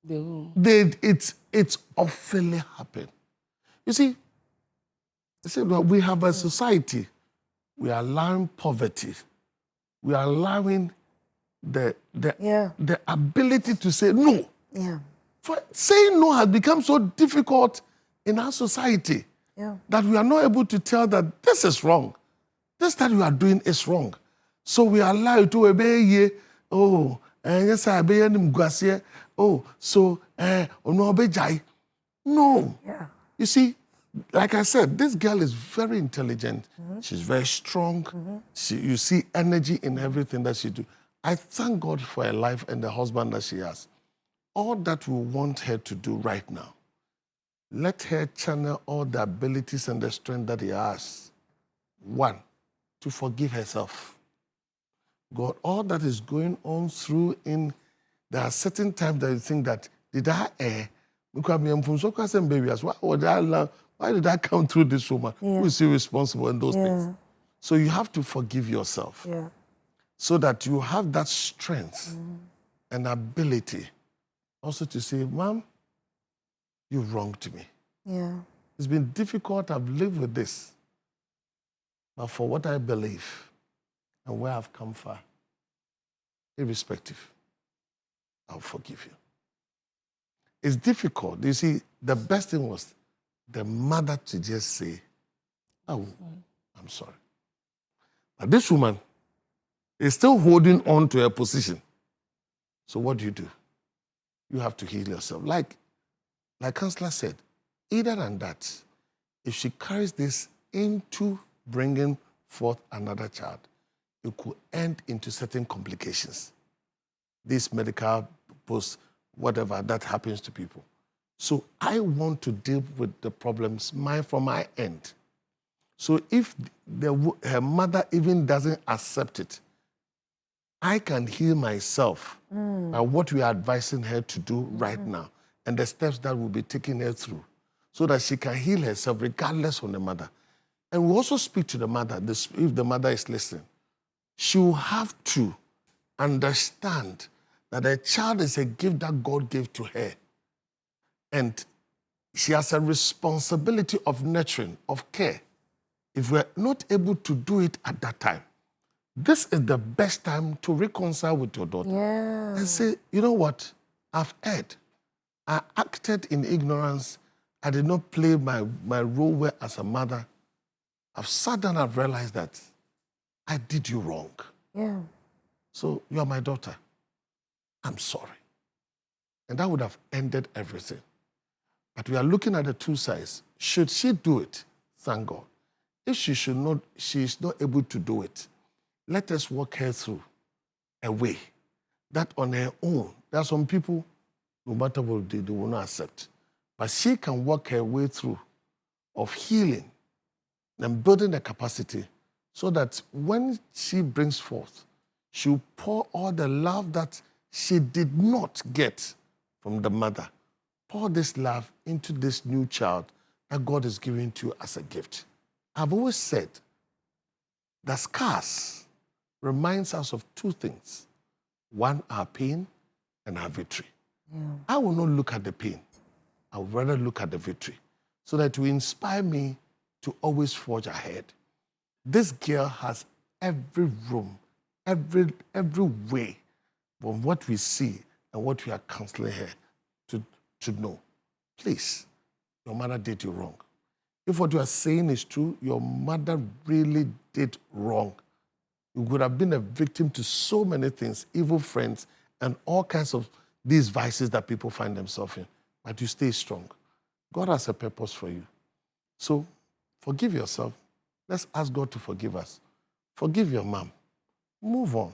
It's often happen. You see, we have a society. We are allowing poverty. We are allowing the ability to say no. Yeah. Saying no has become so difficult in our society that we are not able to tell that this is wrong. This that you are doing is wrong. So we are allowed to obey. Oh, yes, I obey him. Oh, so no. Yeah. You see, like I said, this girl is very intelligent. She's very strong. You see energy in everything that she do. I thank God for her life and the husband that she has. All that we want her to do right now, let her channel all the abilities and the strength that he has. 1, to forgive herself. God, all that is going on through there are certain times that you think that, did I err? Why did I come through this woman? Who is irresponsible in those things? So you have to forgive yourself. So that you have that strength and ability also to say, Mom, you wronged me. It's been difficult. I've lived with this. But for what I believe and where I've come from, irrespective, I'll forgive you. It's difficult. You see, the best thing was the mother to just say, oh, I'm sorry. But this woman is still holding on to her position. So what do? You have to heal yourself. Like Counselor said, either than that, if she carries this into bringing forth another child, it could end into certain complications. This medical post, whatever, that happens to people. So I want to deal with the problems from my end. So if her mother even doesn't accept it, I can heal myself by what we are advising her to do right now and the steps that we'll be taking her through so that she can heal herself regardless of the mother. And we also speak to the mother, if the mother is listening. She will have to understand that a child is a gift that God gave to her. And she has a responsibility of nurturing, of care. If we're not able to do it at that time, this is the best time to reconcile with your daughter. Yeah. And say, you know what? I've erred. I acted in ignorance. I did not play my role well as a mother. I've sat down and I've realized that I did you wrong. Yeah. So you are my daughter. I'm sorry. And that would have ended everything. But we are looking at the two sides. Should she do it? Thank God. If she is not able to do it, let us walk her through a way that on her own, there are some people, no matter what they will not accept. But she can walk her way through of healing and building the capacity so that when she brings forth, she'll pour all the love that she did not get from the mother. Pour this love into this new child that God is giving to you as a gift. I've always said that scars reminds us of two things. One, our pain, and our victory. Yeah. I will not look at the pain. I would rather look at the victory so that it will inspire me to always forge ahead. This girl has every room, every way from what we see and what we are counseling her to know. Please, your mother did you wrong. If what you are saying is true, your mother really did wrong. You would have been a victim to so many things, evil friends, and all kinds of these vices that people find themselves in. But you stay strong. God has a purpose for you. So forgive yourself. Let's ask God to forgive us. Forgive your mom. Move on.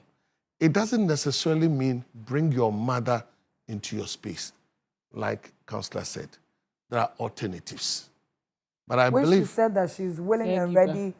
It doesn't necessarily mean bring your mother into your space. Like Counselor said, there are alternatives. But I believe... she said that she's willing and ready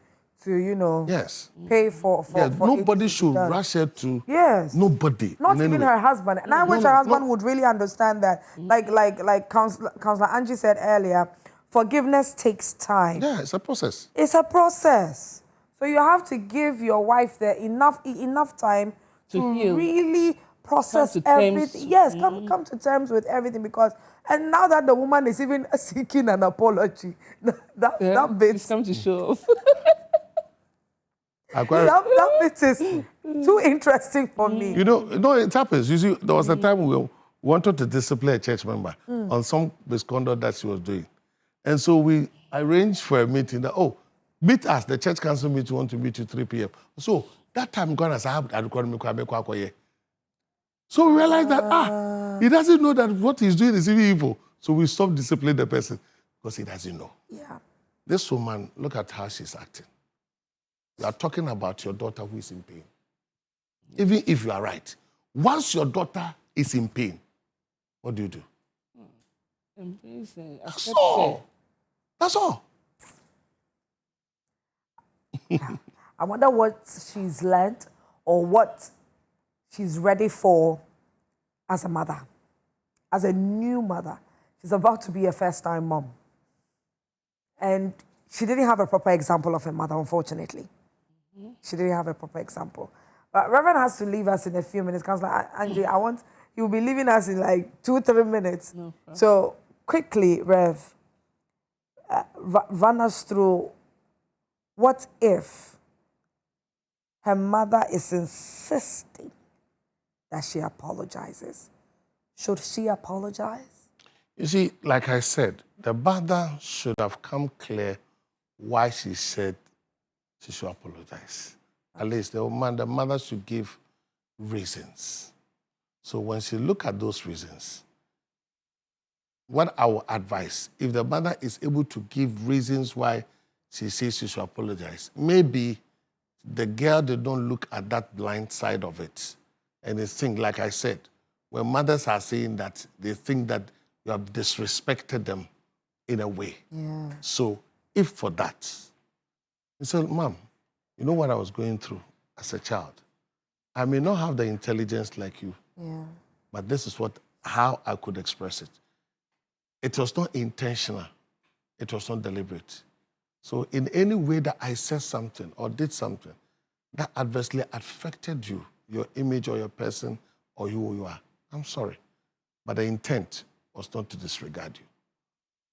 to, yes, pay for nobody should rush her to... Yes. Nobody. Not even her husband. And I wish her husband would really understand that. Like Counselor Angie said earlier, forgiveness takes time. Yeah, it's a process. It's a process. So you have to give your wife enough time to really process everything. Yes, come to terms with everything because... And now that the woman is even seeking an apology, that bit... It's come to show off. that bit is too interesting for me. You know, it happens. You see, there was a time we wanted to discipline a church member on some misconduct that she was doing. And so we arranged for a meeting that, meet us. The church council meeting want to meet you 3 p.m. So that time, gone as I have. So we realized that, he doesn't know that what he's doing is really evil. So we stopped disciplining the person because he doesn't know. Yeah. This woman, look at how she's acting. You are talking about your daughter who is in pain. Even if you are right. Once your daughter is in pain, what do you do? Embrace it. That's all. That's all. I wonder what she's learned or what she's ready for as a mother, as a new mother. She's about to be a first-time mom. And she didn't have a proper example of a mother, unfortunately. She didn't have a proper example. But Reverend has to leave us in a few minutes. Counselor Angie, he will be leaving us in like 2-3 minutes. No, so quickly, Rev, run us through what if her mother is insisting that she apologizes. Should she apologize? You see, like I said, the mother should have come clear why she said she should apologize. At least the mother should give reasons. So when she look at those reasons, what I will advise, if the mother is able to give reasons why she says she should apologize, maybe the girl did not look at that blind side of it. And they think, like I said, when mothers are saying that, they think that you have disrespected them in a way. Yeah. So if for that, he said, Mom, you know what I was going through as a child? I may not have the intelligence like you, Yeah. but this is how I could express it. It was not intentional. It was not deliberate. So in any way that I said something or did something that adversely affected you, your image or your person or who you are, I'm sorry. But the intent was not to disregard you.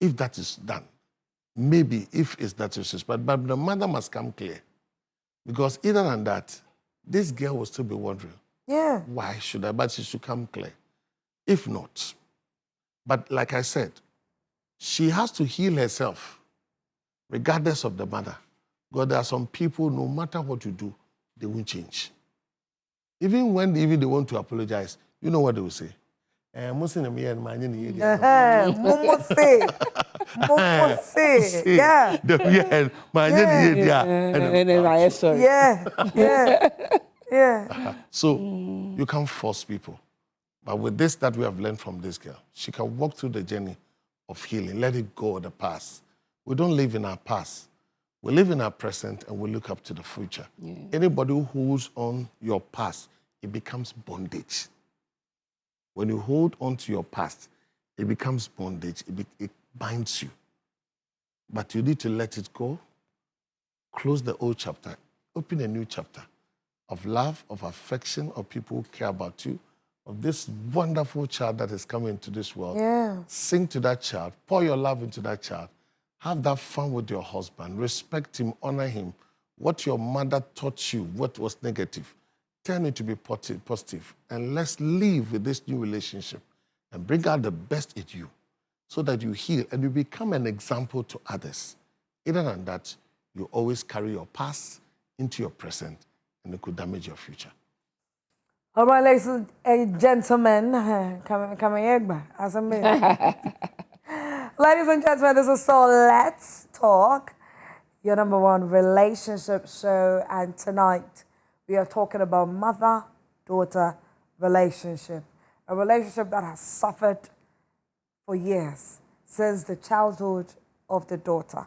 If that is done, maybe if it's that disrespect, but the mother must come clear. Because either than that, this girl will still be wondering, Yeah. why should I? But she should come clear. If not, but like I said, she has to heal herself, regardless of the mother. Because there are some people, no matter what you do, they won't change. Even when they want to apologize, you know what they will say? Momo say. Momo say. Yeah. And I sorry. Yeah. Yeah. Yeah. So you can't force people. But with this that we have learned from this girl, she can walk through the journey of healing, let it go of the past. We don't live in our past. We live in our present and we look up to the future. Yeah. Anybody who holds on your past, it becomes bondage. When you hold on to your past, it becomes bondage. It binds you. But you need to let it go, close the old chapter, open a new chapter of love, of affection, of people who care about you, of this wonderful child that is coming into this world. Yeah. Sing to that child, pour your love into that child, have that fun with your husband, respect him, honor him. What your mother taught you, what was negative, turn it to be positive. And let's live with this new relationship and bring out the best in you so that you heal and you become an example to others. Other than that, you always carry your past into your present and it could damage your future. All right, ladies and gentlemen, ladies and gentlemen, this is So Let's Talk, your #1 relationship show. And tonight, we are talking about mother-daughter relationship, a relationship that has suffered for years, since the childhood of the daughter.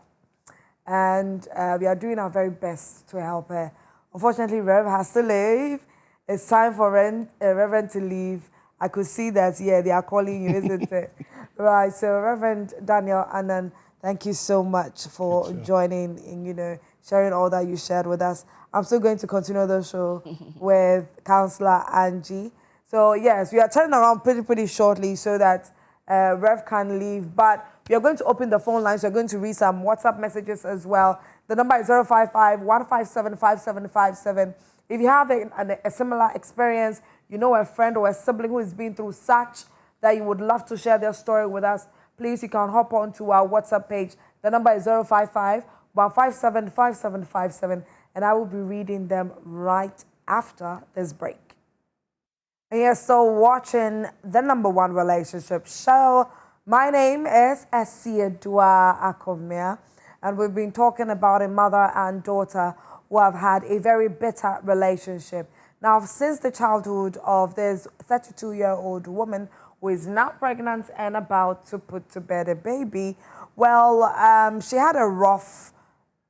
And we are doing our very best to help her. Unfortunately, Rev has to leave. It's time for Reverend to leave. I could see that, yeah, they are calling you, isn't it? Right, so Reverend Daniel Annan, thank you so much for joining and, sharing all that you shared with us. I'm still going to continue the show with Counselor Angie. So, yes, we are turning around pretty shortly so that Rev can leave. But we are going to open the phone lines. We're going to read some WhatsApp messages as well. The number is 055-157-5757. If you have a similar experience, you know a friend or a sibling who has been through such that you would love to share their story with us, please, you can hop on to our WhatsApp page. The number is 055-157-5757, and I will be reading them right after this break. And you're still watching the #1 relationship show. My name is Esiedua Akomia, and we've been talking about a mother and daughter who have had a very bitter relationship. Now, since the childhood of this 32-year-old woman who is now pregnant and about to put to bed a baby, well, she had a rough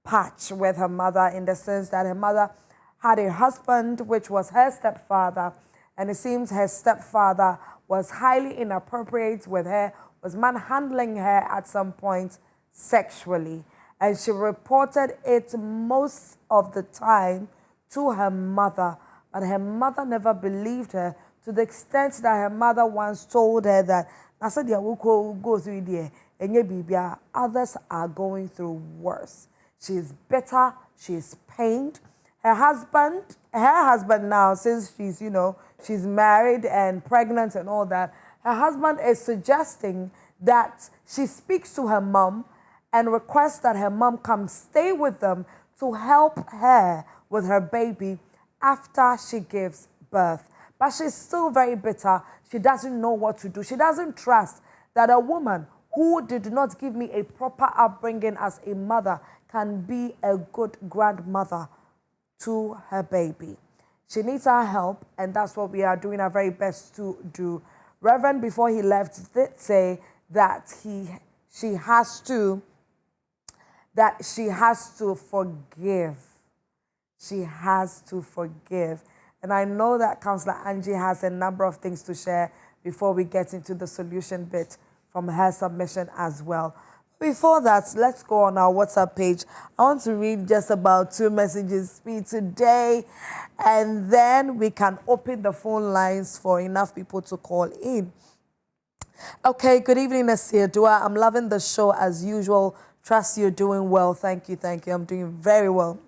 patch with her mother in the sense that her mother had a husband, which was her stepfather, and it seems her stepfather was highly inappropriate with her, was manhandling her at some point sexually. And she reported it most of the time to her mother, but her mother never believed her, to the extent that her mother once told her that, I said, yeah, we'll go through there, and others are going through worse. She is bitter, she is pained. Her husband now, since she's, she's married and pregnant and all that, her husband is suggesting that she speaks to her mom and requests that her mom come stay with them to help her with her baby after she gives birth. But she's still very bitter. She doesn't know what to do. She doesn't trust that a woman who did not give me a proper upbringing as a mother can be a good grandmother to her baby. She needs our help, and that's what we are doing our very best to do. Reverend, before he left, did say that she has to forgive. She has to forgive. And I know that Councillor Angie has a number of things to share before we get into the solution bit from her submission as well. Before that, let's go on our WhatsApp page. I want to read just about 2 messages speed today, and then we can open the phone lines for enough people to call in. Okay, good evening, Nasir Dua. I'm loving the show as usual. Trust you're doing well. Thank you, thank you. I'm doing very well.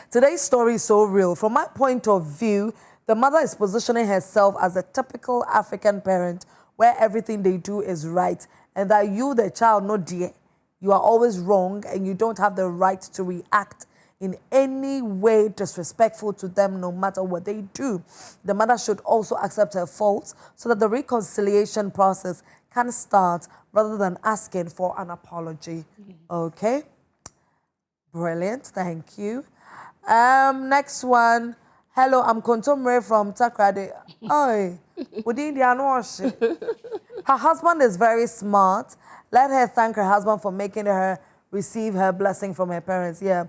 Today's story is so real. From my point of view, the mother is positioning herself as a typical African parent where everything they do is right, and that you, the child, no dear, you are always wrong and you don't have the right to react in any way disrespectful to them, no matter what they do. The mother should also accept her faults so that the reconciliation process can start rather than asking for an apology. Okay? Brilliant. Thank you. Next one. Hello, I'm Kontomre from Takrade. Oi, her husband is very smart. Let her thank her husband for making her receive her blessing from her parents. Yeah.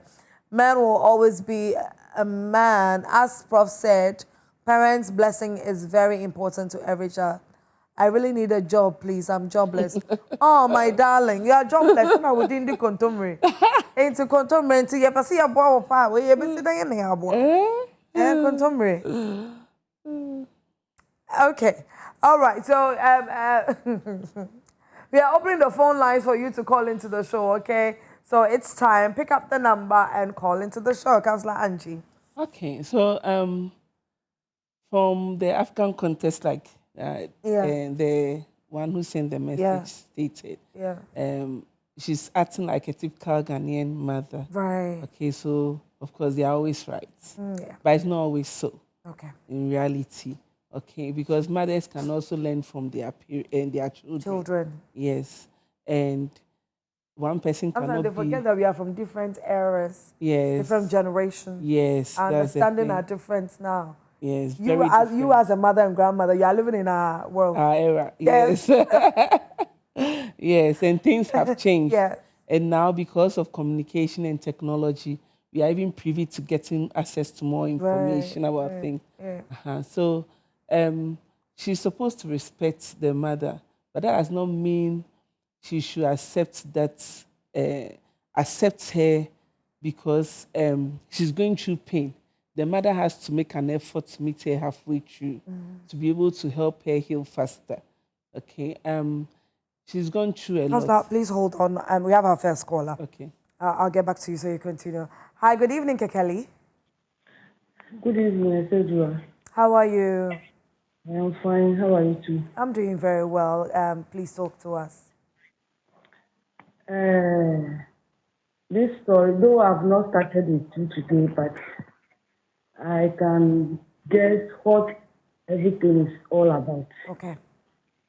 Man will always be a man. As Prof said, parents' blessing is very important to every child. I really need a job, please. I'm jobless. Oh, my darling, you are jobless. And I would in the Kontomre. Into Kontomre, into your passy a bow of power. You're busy anyhow, boy. Kontomre. Okay. All right. So we are opening the phone lines for you to call into the show, okay? So it's time. Pick up the number and call into the show, Councillor Angie. Okay. So from the African context, like the one who sent the message stated, she's acting like a typical Ghanaian mother. Right. Okay. So of course they are always right, but it's not always so. Okay. In reality. Okay, because mothers can also learn from their children. Yes, and one person cannot they forget that we are from different eras. Yes. Different generations. Yes. Our understanding our difference now. Yes. You as a mother and grandmother, you are living in our world. Our era. Yes. Yes, and things have changed. Yeah. And now, because of communication and technology, we are even privy to getting access to more information about things. Yeah. So she's supposed to respect the mother, but that does not mean she should accept her because she's going through pain. The mother has to make an effort to meet her halfway through to be able to help her heal faster. Okay. She's gone through a lot. Please hold on. We have our first caller. Okay. I'll get back to you so you continue. Hi, good evening, Kekeli. Good evening, Edward. How are you? I am fine. How are you too? I'm doing very well. Please talk to us. This story, though I've not started it today, but I can guess what everything is all about. Okay.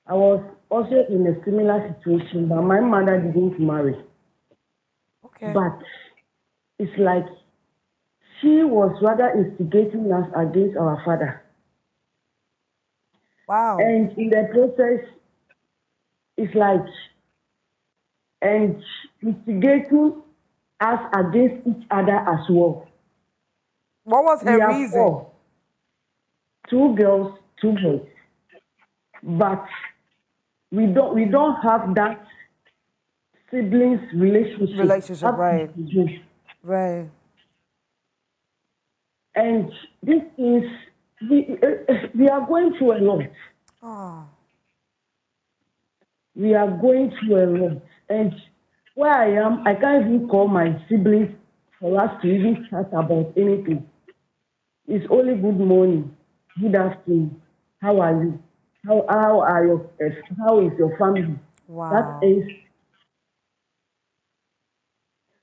I was also in a similar situation, but my mother didn't marry. Okay. But it's like she was rather instigating us against our father. Wow. And in the process, it's like, and instigating us against each other as well. What was her reason? 2 girls, 2 boys. But we don't have that siblings relationship. Right. Right. And this is, we are going through a lot. Oh. We are going through a lot. And where I am, I can't even call my siblings for us to even chat about anything. It's only good morning, good afternoon, how are you? How is your family? Wow. That is.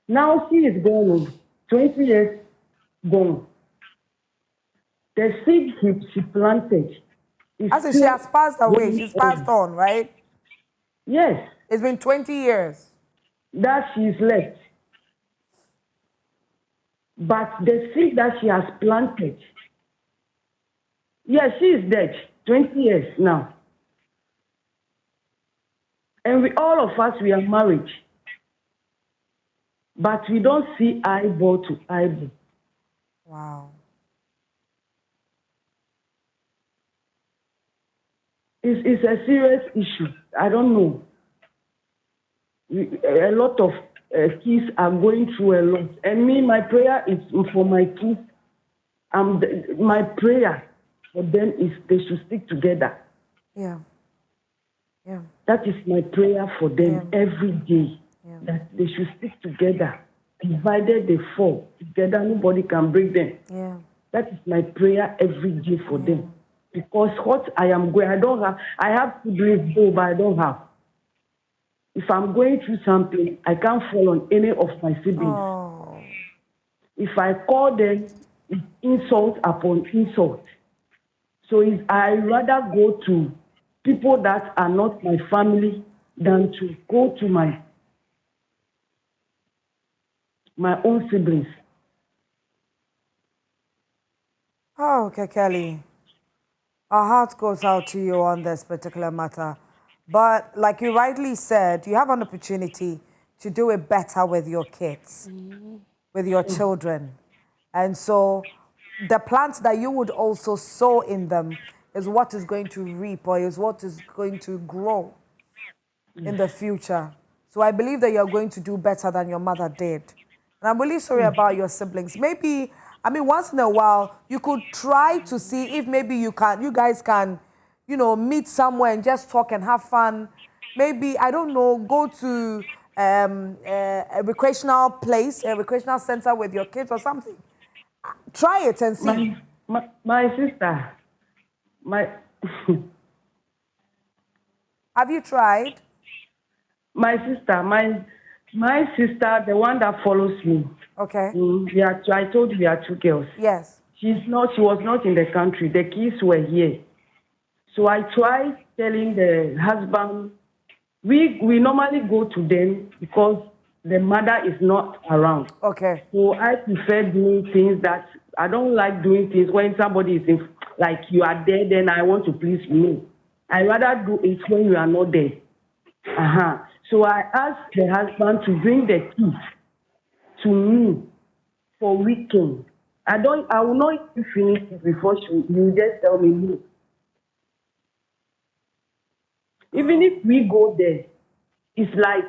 Now she is gone, 20 years gone. The seed she planted. As she has passed away, she's passed on, right? Yes. It's been 20 years. That she's left. But the seed that she has planted, yes, she is dead. 20 years now. And all of us, we are married. But we don't see eyeball to eyeball. Wow. It's a serious issue. I don't know. A lot of kids are going through a lot. And me, my prayer is for my kids. My prayer for them is they should stick together. Yeah. Yeah. That is my prayer for them every day. Yeah. That they should stick together. Divided they fall. Together, nobody can break them. Yeah. That is my prayer every day for them. Because what I am going, I have siblings, though, but I don't have. If I'm going through something, I can't fall on any of my siblings. Oh. If I call them, it's insult upon insult. So I rather go to people that are not my family than to go to my own siblings. Oh, okay, Kelly. Our heart goes out to you on this particular matter. But like you rightly said, you have an opportunity to do it better with your kids, with your children. And so the plants that you would also sow in them is what is going to reap or is what is going to grow in the future. So I believe that you're going to do better than your mother did. And I'm really sorry about your siblings. Maybe, I mean, once in a while, you could try to see if maybe you guys can, meet somewhere and just talk and have fun. Maybe, I don't know, go to a recreational place, a recreational center with your kids or something. Try it and see. My sister, Have you tried? my sister, the one that follows me. Okay. I told you we are two girls. Yes. She was not in the country. The kids were here. So I tried telling the husband, we normally go to them because the mother is not around. Okay. So I prefer doing things that I don't like doing things when somebody is like you are there, then I want to please you. I rather do it when you are not there. So I asked the husband to bring the kids to me for weekend. I will not finish it before you just tell me no. Even if we go there, it's like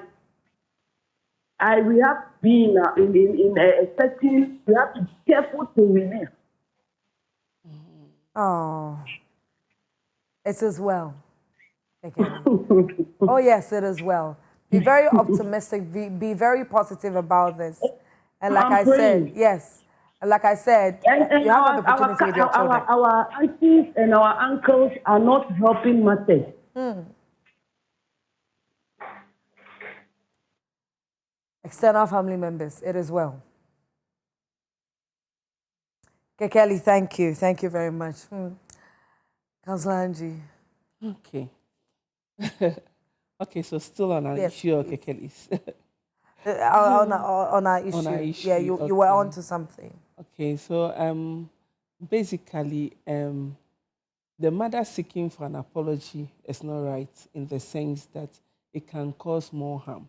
we have to be in a setting, we have to be careful to release. Oh, it is well. Okay. Oh, yes, it is well. Be very optimistic. Be very positive about this. And like I said, yes. And like I said, And you have an opportunity with your children. Our aunties and our uncles are not helping matters. External family members, it is well. Okay, Kelly, thank you. Thank you very much. Councillor Angie. Okay. Okay, so still on our Yes, issue, okay, Kelly's. On our issue. On our issue, Yeah, you were on to something. Okay, so basically, the mother seeking for an apology is not right in the sense that it can cause more harm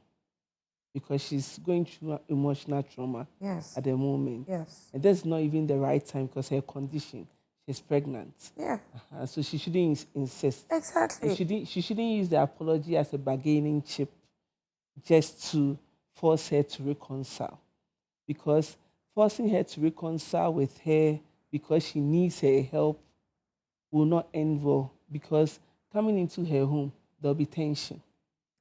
because she's going through emotional trauma at the moment. Yes. And that's not even the right time because her condition, she's pregnant. Yeah. So she shouldn't insist. Exactly. She shouldn't use the apology as a bargaining chip just to force her to reconcile. Because forcing her to reconcile with her because she needs her help will not end well. Because coming into her home, there'll be tension.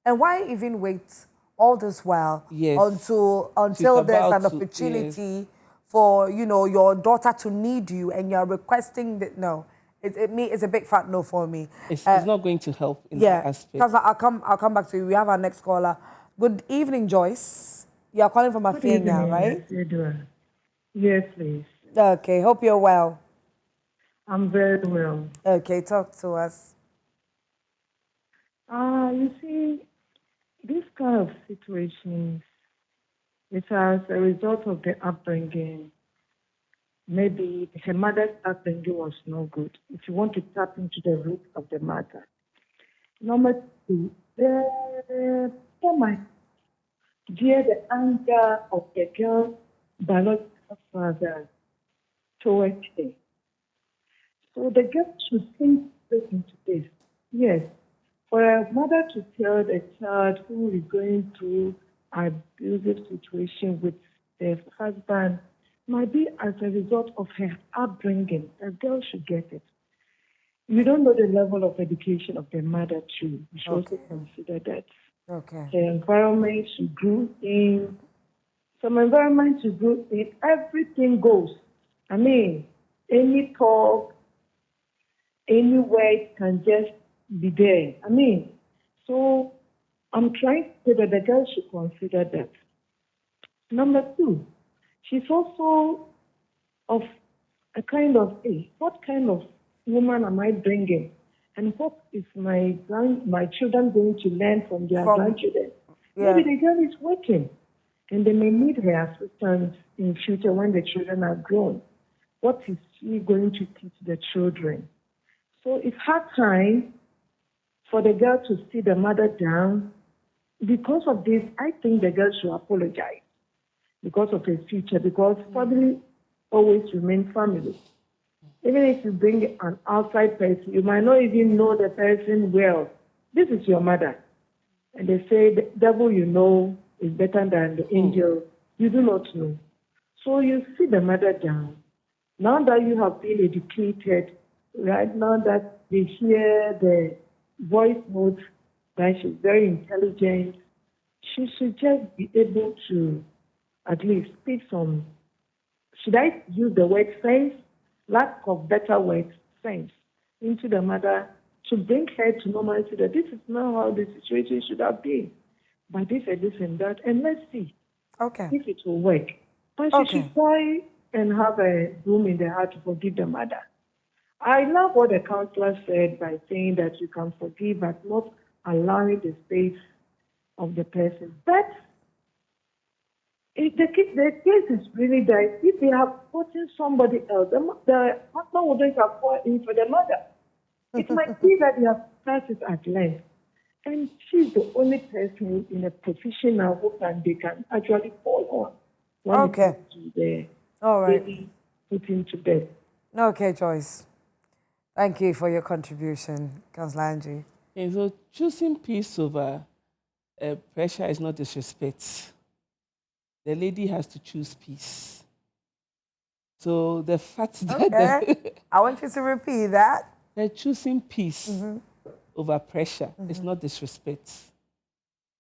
And why even wait all this while until there's an opportunity for your daughter to need you and you're requesting that? No, it's a big fat no for me. It's not going to help in that aspect. Because I'll come back to you. We have our next caller. Good evening, Joyce. You are calling from Afenia, right? Yes, please. Okay, hope you're well. I'm very well. Okay, talk to us. You see, this kind of situations, it's as a result of the upbringing. Maybe her mother's upbringing was no good. If you want to tap into the root of the matter, number two, Oh my dear, the anger of the girl's biological father towards her. So the girl should think straight into this. Yes, for a mother to tell the child who is going through an abusive situation with their husband might be as a result of her upbringing. The girl should get it. You don't know the level of education of the mother too. You should also consider that. Okay. The environment she grew in, some environment she grew in, everything goes. I mean, any talk, any word can just be there. I mean, so I'm trying to say that the girl should consider that. Number two, she's also of a kind of, hey, what kind of woman am I bringing? And what is my children going to learn from their grandchildren? Yeah. Maybe the girl is working and they may need her assistance in future when the children are grown. What is she going to teach the children? So it's hard time for the girl to see the mother down. Because of this, I think the girl should apologize because of her future, because family always remain family. Even if you bring an outside person, you might not even know the person well. This is your mother. And they say the devil you know is better than the angel you do not know. So you see the mother down. Now that you have been educated, right now that they hear the voice notes that she's very intelligent, she should just be able to at least speak some, should I use the word sense? Lack of better words, sense, into the mother to bring her to normality that this is not how the situation should have been. But this and this and that, and let's see if it will work. But she should try and have a room in the heart to forgive the mother. I love what the counselor said by saying that you can forgive but not allowing the space of the person. But if the case is really that if they have gotten somebody else, the husband wouldn't have fallen in for the mother. It might be that they have started at length. And she's the only person in a position now who they can actually fall on when it comes to the baby put into bed. Okay, Joyce. Thank you for your contribution, Councillor Angie. And so choosing peace over pressure is not disrespect. The lady has to choose peace. So the fact that I want you to repeat that. They're choosing peace over pressure is not disrespect.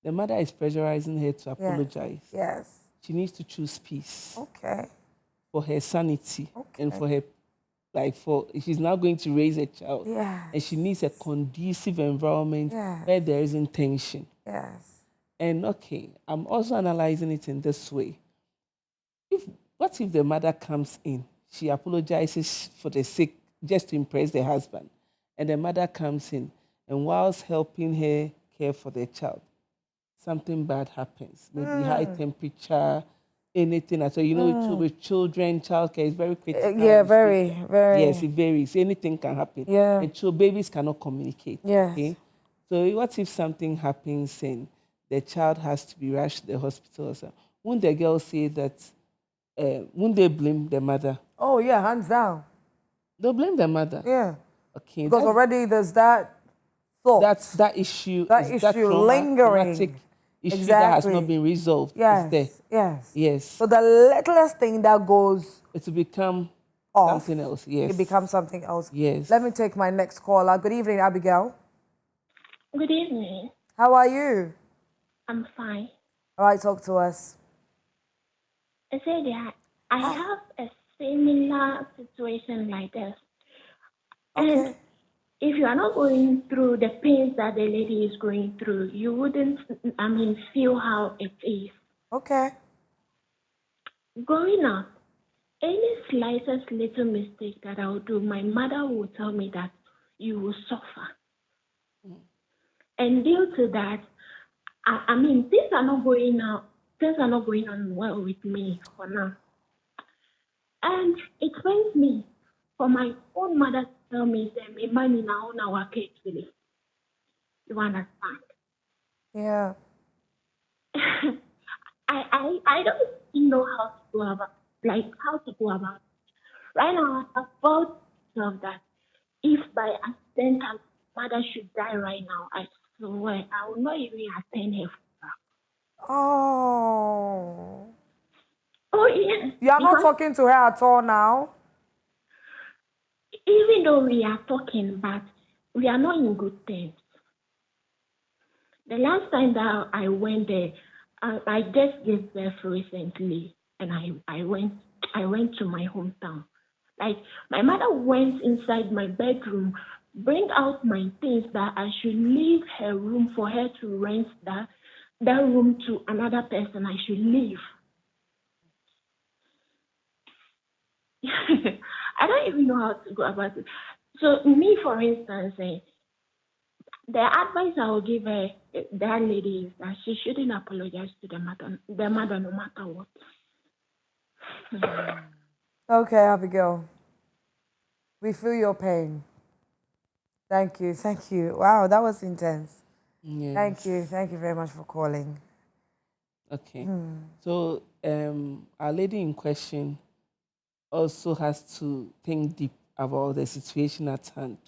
The mother is pressurizing her to apologize. Yes. She needs to choose peace. Okay. For her sanity and for her, she's now going to raise a child. Yes. And she needs a conducive environment where there isn't tension. Yes. And I'm also analyzing it in this way. What if the mother comes in, she apologizes for the sake, just to impress the husband, and the mother comes in, and whilst helping her care for the child, something bad happens. Maybe high temperature, anything at all. You know, with children, childcare is very critical. Yeah, very. Yes, it varies. Anything can happen. Yeah. And so babies cannot communicate. Yes. Okay? So what if something happens and the child has to be rushed to the hospital or something? Won't the girl say that, won't they blame the mother? Oh, yeah, hands down. They'll blame the mother. Yeah. Okay. Because already there's that thought. That issue. That issue lingering. Traumatic issue that has not been resolved. Yes. Yes. So the littlest thing that goes it will become off, something else. Yes. It becomes something else. Yes. Let me take my next caller. Good evening, Abigail. Good evening. How are you? I'm fine. All right, talk to us. I said that I have a similar situation like this. And if you are not going through the pains that the lady is going through, you wouldn't, feel how it is. Okay. Growing up, any slightest little mistake that I will do, my mother will tell me that you will suffer. And due to that, things are not going on well with me for now. And it pains me for my own mother to tell me that my money now on our kids really. You understand? Yeah. I don't know how to go about how to go about it. Right now I thought of that if by accident her mother should die right now, I swear I will not even attend her funeral. Oh. Oh yes, You are not because talking to her at all now? even though we are talking, but we are not in good terms. The last time that I went there, I just gave birth recently, and I went to my hometown. Like my mother went inside my bedroom, bring out my things that I should leave her room for her to rent that room to another person. I should leave. I don't even know how to go about it. So me, for instance, the advice I will give that lady is that she shouldn't apologize to the mother no matter what. Okay, Abigail. We feel your pain. Thank you. Thank you. Wow, that was intense. Thank you. Yes. Thank you very much for calling. Okay. So our lady in question also has to think deep about the situation at hand.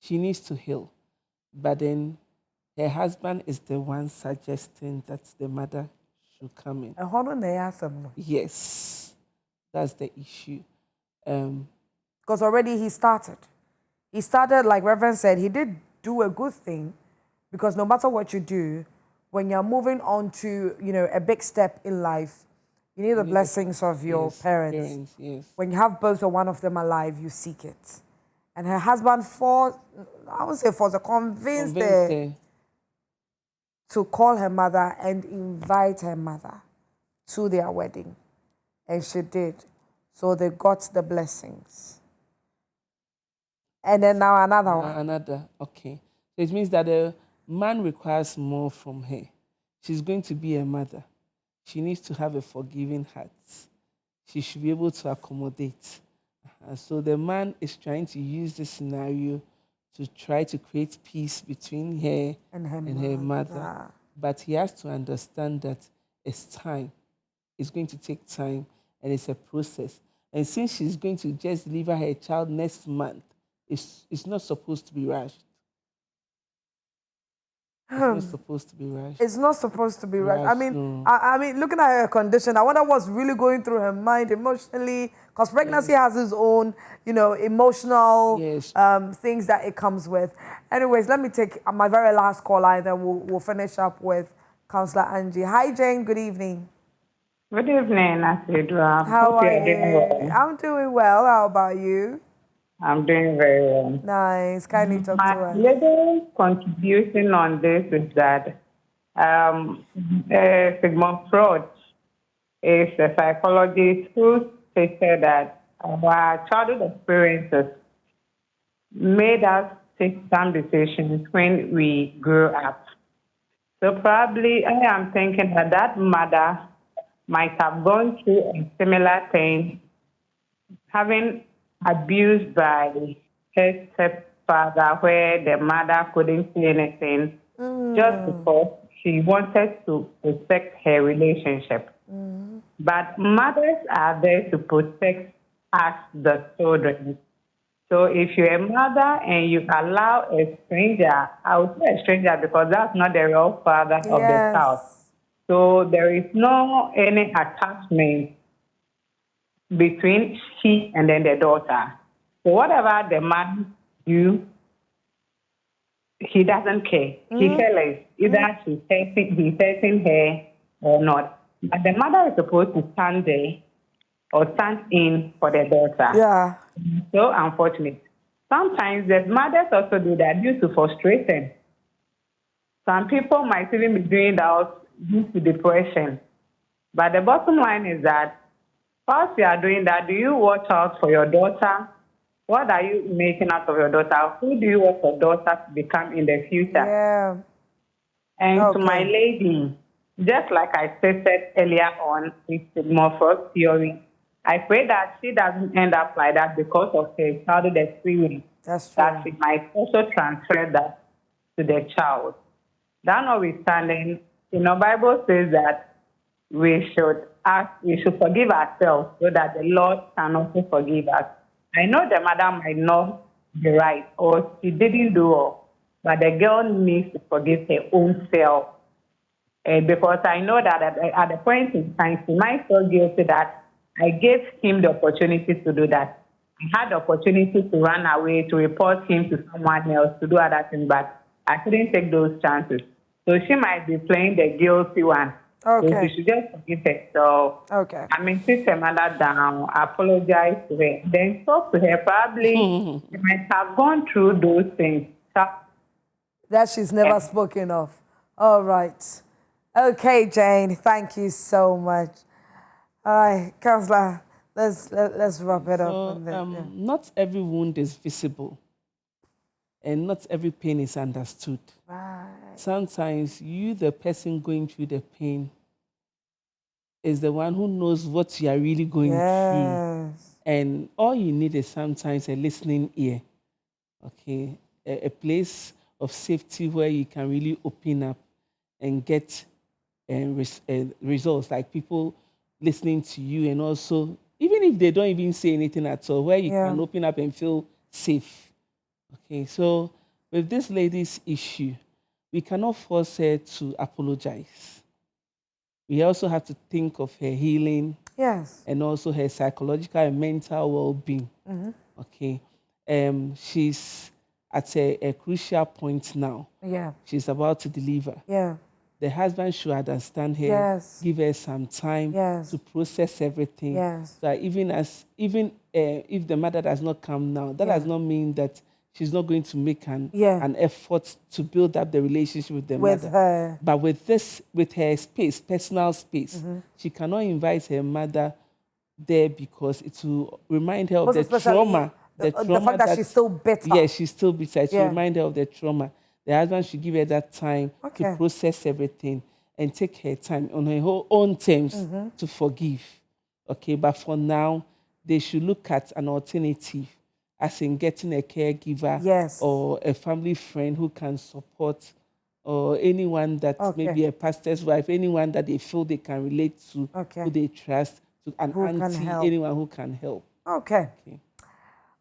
She needs to heal. But then her husband is the one suggesting that the mother should come in. And hold on there, some. Yes, that's the issue. Because already he started. He started, like Reverend said, he did do a good thing. Because no matter what you do, when you're moving on to, a big step in life, you need the blessings of your parents. Yes. When you have both or one of them alive, you seek it. And her husband convinced her to call her mother and invite her mother to their wedding. And she did. So they got the blessings. And then now another one. Another, okay. So it means that the man requires more from her. She's going to be a mother. She needs to have a forgiving heart. She should be able to accommodate. So the man is trying to use this scenario to try to create peace between her and her mother. But he has to understand that it's time. It's going to take time and it's a process. And since she's going to just deliver her child next month, it's not supposed to be rushed. It's not supposed to be rushed. It's not supposed to be rushed. I mean, no. I mean, looking at her condition, I wonder what's really going through her mind emotionally, because pregnancy has its own, emotional things that it comes with. Anyways, let me take my very last caller, and then we'll finish up with Councillor Angie. Hi, Jane. Good evening. Good evening, Asidra. How are you? Doing well. I'm doing well. How about you? I'm doing very well. Nice. Kindly talk to My us. little contribution on this is that Sigmund Freud is a psychologist who stated that our childhood experiences made us take some decisions when we grew up. So probably I am thinking that mother might have gone through a similar thing, having abused by her stepfather, where the mother couldn't say anything just because she wanted to protect her relationship. But mothers are there to protect us, the children. So if you're a mother and you allow a stranger, I would say a stranger because that's not the real father of the child. So there is no any attachment between she and then the daughter. So whatever the man do, he doesn't care. He cares either he's hurting her or not. But the mother is supposed to stand there or stand in for the daughter. Yeah. So unfortunate. Sometimes the mothers also do that due to frustration. Some people might even be doing that due to depression. But the bottom line is that whilst you are doing that, do you watch out for your daughter? What are you making out of your daughter? Who do you want your daughter to become in the future? Yeah. And to my lady, just like I stated earlier on with the Morpho's theory, I pray that she doesn't end up like that because of her childhood experience. That's true. That she might also transfer that to the child. That notwithstanding, Bible says that we should forgive ourselves so that the Lord can also forgive us. I know the mother might not be right or she didn't do all, but the girl needs to forgive her own self. Because I know that at the point in time, she might feel guilty that I gave him the opportunity to do that. I had the opportunity to run away, to report him to someone else, to do other things, but I couldn't take those chances. So she might be playing the guilty one. Okay. So she should just forgive her. So, okay. I mean, sit her mother down, apologize to her, then talk to her. Probably she might have gone through those things. That she's never spoken of. All right. Okay, Jane, thank you so much. All right, Counselor, let's wrap it up. Not every wound is visible, and not every pain is understood. Right. Sometimes you, the person going through the pain, is the one who knows what you are really going through. And all you need is sometimes a listening ear, okay? A place of safety where you can really open up and get results, like people listening to you, and also, even if they don't even say anything at all, where you can open up and feel safe. Okay, so with this lady's issue, we cannot force her to apologize. We also have to think of her healing. Yes. And also her psychological and mental well-being. Okay. She's at a crucial point now. Yeah. She's about to deliver. Yeah. The husband should understand her, Yes. give her some time to process everything. Yes. So even if the mother does not come now, that does not mean that she's not going to make an effort to build up the relationship with the mother. Her. But with her space, personal space, she cannot invite her mother there because it will remind her of the trauma. The fact that she's still bitter. Yeah, she's still bitter. It will remind her of the trauma. The husband should give her that time to process everything and take her time on her own terms to forgive. Okay, but for now, they should look at an alternative, as in getting a caregiver or a family friend who can support, or anyone that maybe a pastor's wife, anyone that they feel they can relate to, who they trust, to an auntie, anyone who can help. Okay.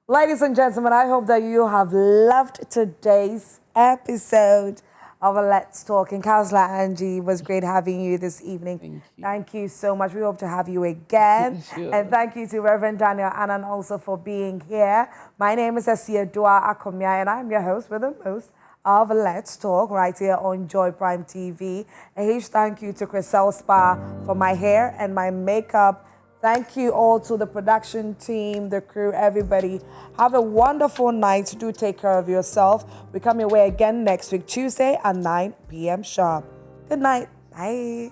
Ladies and gentlemen, I hope that you have loved today's episode of Let's Talk. And Counselor Angie, it was great having you this evening. Thank you so much. We hope to have you again. And thank you to Reverend Daniel Annan also for being here. My name is Asia Dua Akomia, and I'm your host with the most of Let's Talk right here on Joy Prime TV. A huge thank you to Chriselle Spa for my hair and my makeup. Thank you all to the production team, the crew, everybody. Have a wonderful night. Do take care of yourself. We come your way again next week, Tuesday at 9 p.m. sharp. Good night. Bye.